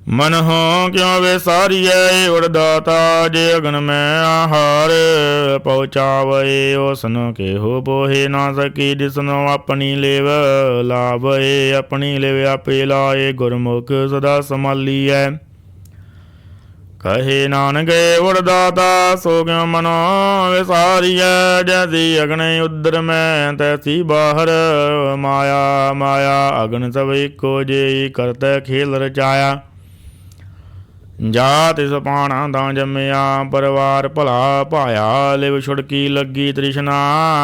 ਮਨ ਹੋ ਕਿਉ ਵਿਸਾਰੀਐ ਉਡਦਾਤਾ ਜੇ ਅਗਨ ਮੈਂ ਆਹਾਰ ਪਹੁੰਚਾਵੇ। ਉਸਨ ਕੇਹੋ ਪੋਹੇ ਨਾ ਸਕੀ ਜਿਸਨੋ ਆਪਣੀ ਲੇਵ ਲਾਵੇ। ਆਪਣੀ ਲੇਵ ਆਪੇ ਲਾਏ ਗੁਰਮੁਖ ਸਦਾ ਸੰਭਾਲੀਐ। ਕਹੇ ਨਾਨਕ ਉਡਦਾਤਾ ਸੋ ਕਿਉ ਮਨੋ ਵਿਸਾਰੀਐ। ਜੈਸੀ ਅਗਨ ਉਦਰ ਮੈਂ ਤੈਸੀ ਬਾਹਰ ਮਾਇਆ। ਮਾਇਆ ਅਗਨ ਸਭ ਇੱਕੋ ਜਿਹੀ ਕਰਤੈ ਖੇਲ ਰਚਾਇਆ। ਜਾ ਤਿਸ ਪਾਣਾ ਤਾਂ ਜੰਮਿਆ ਪਰਿਵਾਰ ਭਲਾ ਭਾਇਆ। ਲਿਵ ਛੁੜਕੀ ਲੱਗੀ ਤ੍ਰਿਸ਼ਨਾ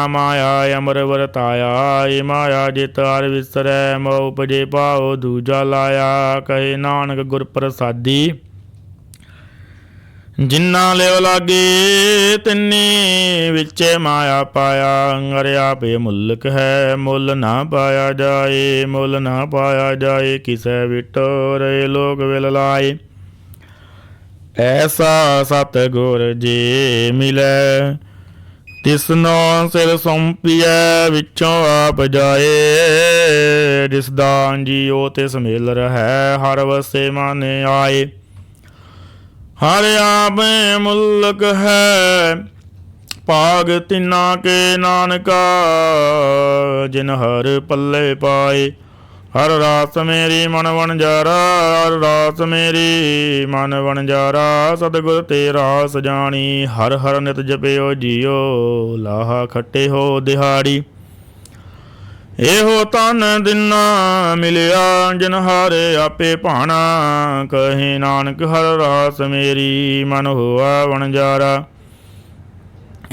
ਮਾਇਆ ਅਮਰ ਵਰਤਾਇਆ। ਏ ਮਾਇਆ ਜਿਤ ਹਰਿ ਵਿਸਰੈ ਮੋਹ ਉਪਜੇ ਪਾਉ ਦੂਜਾ ਲਾਇਆ। ਕਹੇ ਨਾਨਕ ਗੁਰ ਪ੍ਰਸਾਦੀ ਜਿਨਾ ਲਿਵ ਲਾਗੇ ਤਿੰਨੀ ਵਿੱਚੇ ਮਾਇਆ ਪਾਇਆ। ਅਰ ਆਪੇ ਮੁਲਕ ਹੈ ਮੁੱਲ ਨਾ ਪਾਇਆ ਜਾਏ। ਮੁੱਲ ਨਾ ਪਾਇਆ ਜਾਏ ਕਿਸੈ ਵਿਟੋ ਰਹੇ ਲੋਕ ਵਿਲ ਲਾਏ। ਐਸਾ ਸਤ ਗੁਰ ਜੀ ਮਿਲੈ ਤਿਸਨੋ ਸਿਰ ਸੌਂਪੀਐ ਵਿੱਚੋਂ ਆਪ ਜਾਏ। ਜਿਸ ਦਾਨ ਜੀਓ ਤਿਸ ਮਿਲ ਰਹੈ ਹਰ ਵਸੇ ਮਾਨੇ ਆਏ। ਹਰ ਆਪੇ ਮੁਲਕ ਹੈ ਭਾਗ ਤਿਨਾ ਕੇ ਨਾਨਕਾ। ਜਿਨ ਹਰ ਪੱਲੇ ਪਾਏ ਹਰ ਰਾਸ ਮੇਰੀ ਮਨ ਵਣਜਾਰਾ। ਹਰ ਰਾਸ ਮੇਰੀ ਮਨ ਵਣਜਾਰਾ ਸਤਿਗੁਰ ਤੇ ਰਾਸ ਜਾਣੀ। ਹਰ ਹਰ ਨਿਤ ਜਪਿਓ ਜੀਓ ਲਾਹਾ ਖੱਟੇ ਹੋ ਦਿਹਾੜੀ। ਇਹੋ ਤਨ ਦਿਨਾ ਮਿਲਿਆ ਜਿਨ ਹਾਰੇ ਆਪੇ ਭਾਣਾ। ਕਹੇ ਨਾਨਕ ਹਰ ਰਾਸ ਮੇਰੀ ਮਨ ਹੋਆ ਵਣਜਾਰਾ।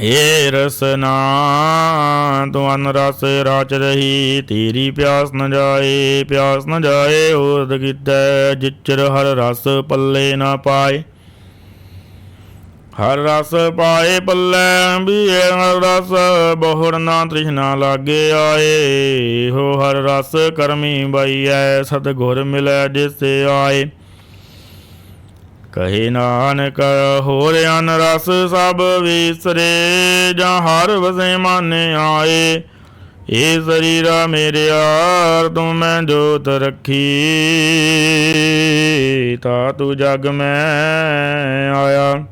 ਏ ਰਸਨਾ ਤੂੰ ਅਨ ਰਸ ਰਾਚ ਰਹੀ। ਤੇਰੀ ਪਿਆਸ ਨ ਜਾਏ ਪਿਆਸ ਨ ਜਾਏ ਹੋਰਦ ਕੀਤੈ। ਜਿਚਰ ਹਰ ਰਸ ਪੱਲੇ ਨਾ ਪਾਏ। ਹਰ ਰਸ ਪਾਏ ਪੱਲੇ ਵੀ ਹਰ ਰਸ ਬਹੁੜ ਨਾ ਤ੍ਰਿਸ਼ਨਾ ਲਾਗੇ ਆਏ। ਹੋ ਹਰ ਰਸ ਕਰਮੀ ਬਈਐ ਸਤਿਗੁਰ ਮਿਲੈ ਜਿਸ ਆਏ। ਕਹੇ ਨਾਨਕ ਹੋਰ ਅਨ ਰਸ ਸਭ ਵਿਸਰੇ ਜਾਂ ਹਰ ਵਸੇ ਮਾਨੇ ਆਏ। ਇਹ ਸਰੀਰਾ ਮੇਰਿਆ ਤੂੰ ਮੈਂ ਜੋਤ ਰੱਖੀ। ਤਾ ਤੂੰ ਜਗ ਮੈਂ ਆਇਆ।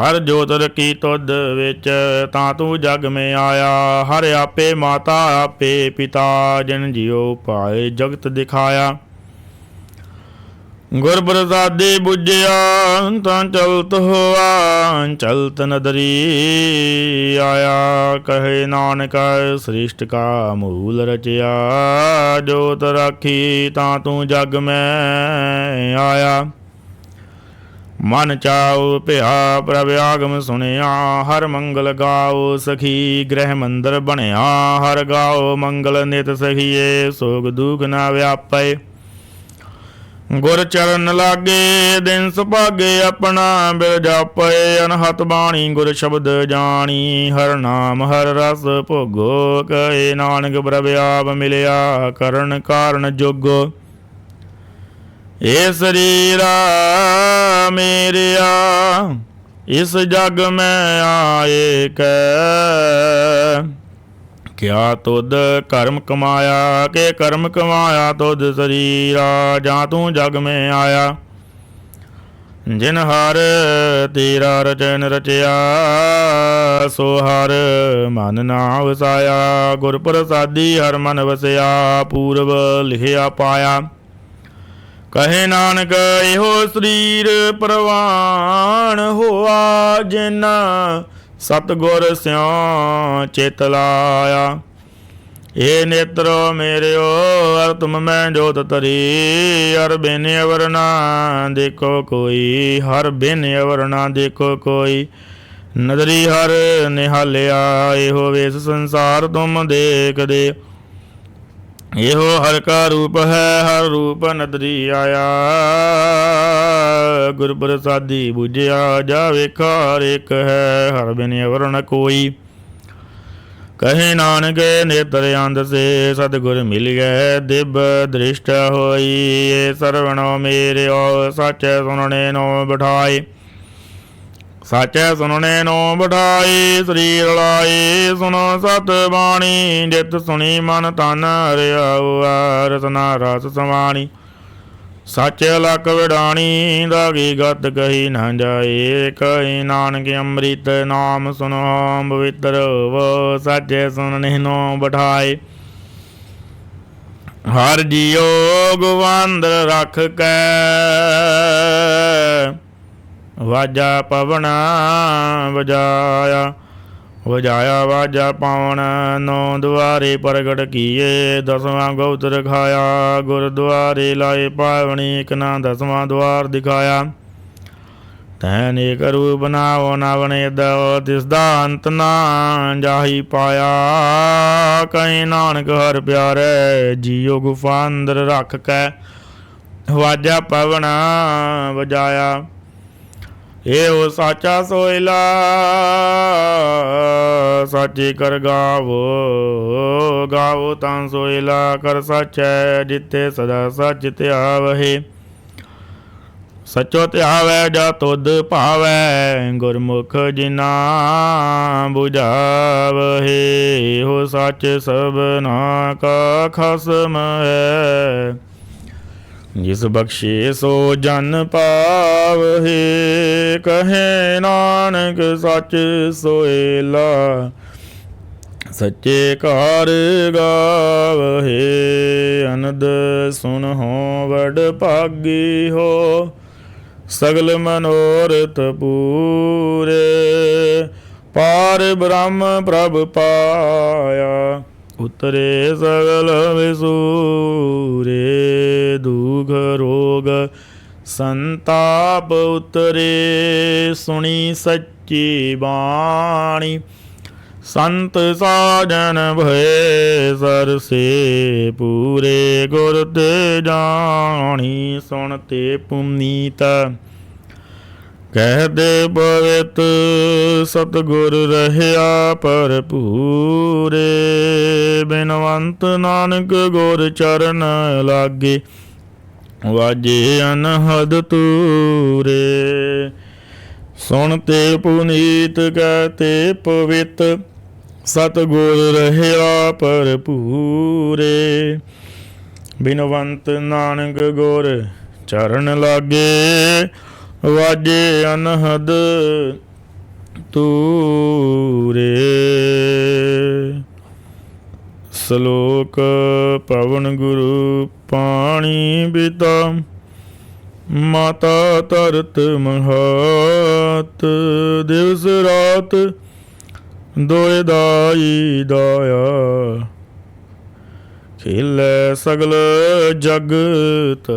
ਹਰ ਜੋਤ ਰਖੀ ਤੁਧ ਵਿੱਚ ਤਾਂ ਤੂੰ ਜਗ ਮੈਂ ਆਇਆ। ਹਰ ਆਪੇ ਮਾਤਾ ਆਪੇ ਪਿਤਾ ਜਿਨ ਜਿਉ ਪਾਏ ਜਗਤ ਦਿਖਾਇਆ। ਗੁਰ ਪ੍ਰਸਾਦੇ ਬੁਝਿਆ ਤਾਂ ਚਲਤ ਹੋਆ ਚਲਤ ਨਦਰੀ ਆਇਆ। ਕਹੇ ਨਾਨਕ ਸ੍ਰਿਸ਼ਟ ਕਾ ਮੂਲ ਰਚਿਆ। ਜੋਤ ਰਾਖੀ ਤਾਂ ਤੂੰ ਜਗ ਮੈਂ ਆਇਆ। ਮਨ ਚਾਉ ਭਿਆ ਪ੍ਰਭ ਆਗਮ ਸੁਣਿਆ। ਹਰ ਮੰਗਲ ਗਾਓ ਸਖੀ ਗ੍ਰਹਿ ਮੰਦਰ ਬਣਿਆ। ਹਰ ਗਾਓ ਮੰਗਲ ਨਿਤ ਸਖੀਏ ਸੋਗ ਦੁਖ ਨਾ ਵਿਆਪੈ। ਗੁਰ ਚਰਨ ਲਾਗੇ ਦਿਨ ਸੁਭਾਗੇ ਆਪਣਾ ਬਿਰ ਜਾਪੇ। ਅਨਹਤ ਬਾਣੀ ਗੁਰ ਸ਼ਬਦ ਜਾਣੀ। ਹਰ ਨਾਮ ਹਰ ਰਸ ਭੋਗੋ। ਕਹੇ ਨਾਨਕ ਪ੍ਰਭ ਆਪ ਮਿਲਿਆ ਕਰਨ ਕਾਰਨ ਜੋਗੋ। ਇਹ ਸਰੀਰਾ ਮੇਰਿਆ ਇਸ ਜਗ ਮੈਂ ਆਏ ਕੈ। ਕਿਆ ਤੁਧ ਕਰਮ ਕਮਾਇਆ ਕਿ ਕਰਮ ਕਮਾਇਆ ਤੁਧ ਸਰੀਰਾ। ਜਾਂ ਤੂੰ ਜਗ ਮੈਂ ਆਇਆ ਜਿਨ ਹਰ ਤੇਰਾ ਰਚਨ ਰਚਿਆ। ਸੋ ਹਰ ਮਨ ਨਾ ਵਸਾਇਆ। ਗੁਰ ਪ੍ਰਸਾਦੀ ਹਰ ਮਨ ਵਸਿਆ ਪੂਰਬ ਲਿਖਿਆ ਪਾਇਆ। ਕਹੇ ਨਾਨਕ ਇਹੋ ਸਰੀਰ ਪ੍ਰਵਾਨ ਹੋਆ। ਜਿਨ ਸਤਿਗੁਰ ਸਿਉ ਚਿਤ ਲਾਇਆ। ए नेत्रो मेरियो हर तुम मैं जोत तरी, हर बिन अवर ना देखो कोई, हर बिन अवर ना देखो कोई। नदरी हर निहालिया एहो वेस संसार तुम देख दे, एहो हर का रूप है हर रूप नदरी आया। गुर प्रसादी बुझिया जा वेखा हर एक है, हर बिन अवर न कोई। कहे नानक नेत्र अंध से सतगुर मिल गए, दिव्य दृष्ट होई। ये सरवणो मेरे सच सुनने नो बिठाई, सच सुनने नो बिठाई। शरीर लाई सुनो सत बाणी, जित सुनी मन तन हरियाऊ रसना रस समाणी। सच लख विडाणी दागी गत कही न जाए, कही नानक अमृत नाम सुनो पवित्र वो, सच सुनने नो बिठाए। हर जियो गोवंद रख कै, वाजा पवना बजाया, वजाया वाजा पावन। नौ द्वारे प्रगट किए, दसवां गुप्त रखाया। गुरुद्वारे लाए पावनी, एक ना दसवां द्वार दिखाया। तैन एक रूप नाओ ना बने दो, तिसदा अंत ना जाही पाया। कहीं नानक हर प्यारे, जियो गुफा अंदर रख कै, वाजा पवना बजाया। एहो साचा सोयला साचे कर गावो, गावो तां सोयला कर साचै, जिते सदा सच त्यावहे। सचो त्यावै जा तुद भावै, गुरमुख जिना बुझावहे। हो सच सबना का खसम है, जिस बख्शे सो जन पावहे। कहे नानक सच सोएला, सच्चे कार गावहे। अनद सुन हो वड भागी हो, सगल मनोरथ पूरे। पार ब्रह्म प्रभ पाया, उतरे सगल विसूरे। दुख रोग संताप उतरे, सुनी सच्ची बाणी। संत साजन भय सर से पूरे, गुर ते जानी सुनते पुनीत। कहते पवित सतगुर रहया भरपूरे। बिनवंत नानक गुर चरण लागे, वाजे अनहद तूरे। सुनते पुनीत कहते पवित, सतगुर रहया भरपूरे। बिनवंत नानक गुर चरण लागे, वाजे अनहद तूरे। श्लोक पवन गुरु पाणी पिता, माता तरत महात। दिवस रात दोए दाई दाया, खेलै सगल जगत।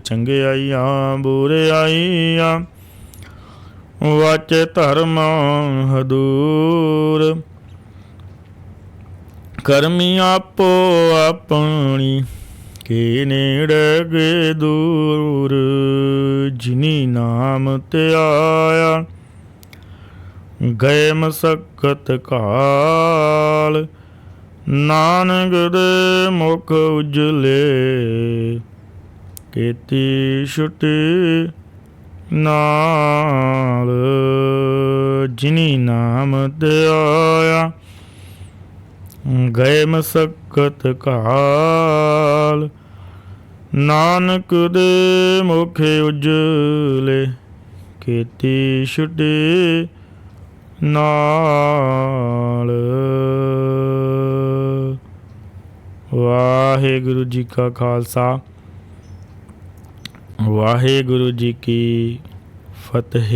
चंगियाइयां बुराइयां, वाचे धर्म हदूर। करमी आपो अपनी, के नेड़े के दूर। जिनी नाम ते आया, गए मसक्कत काल। नानक दे मुख उजले, केती छुटी नाल। जिनी नाम ते आया, गए मसक्कत काल। नानक दे मुख उजले, केती छुटी नाल। वाहेगुरु जी का खालसा, वाहेगुरु जी की फतेह।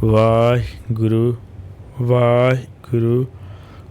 वाहेगुरु वाहेगुरु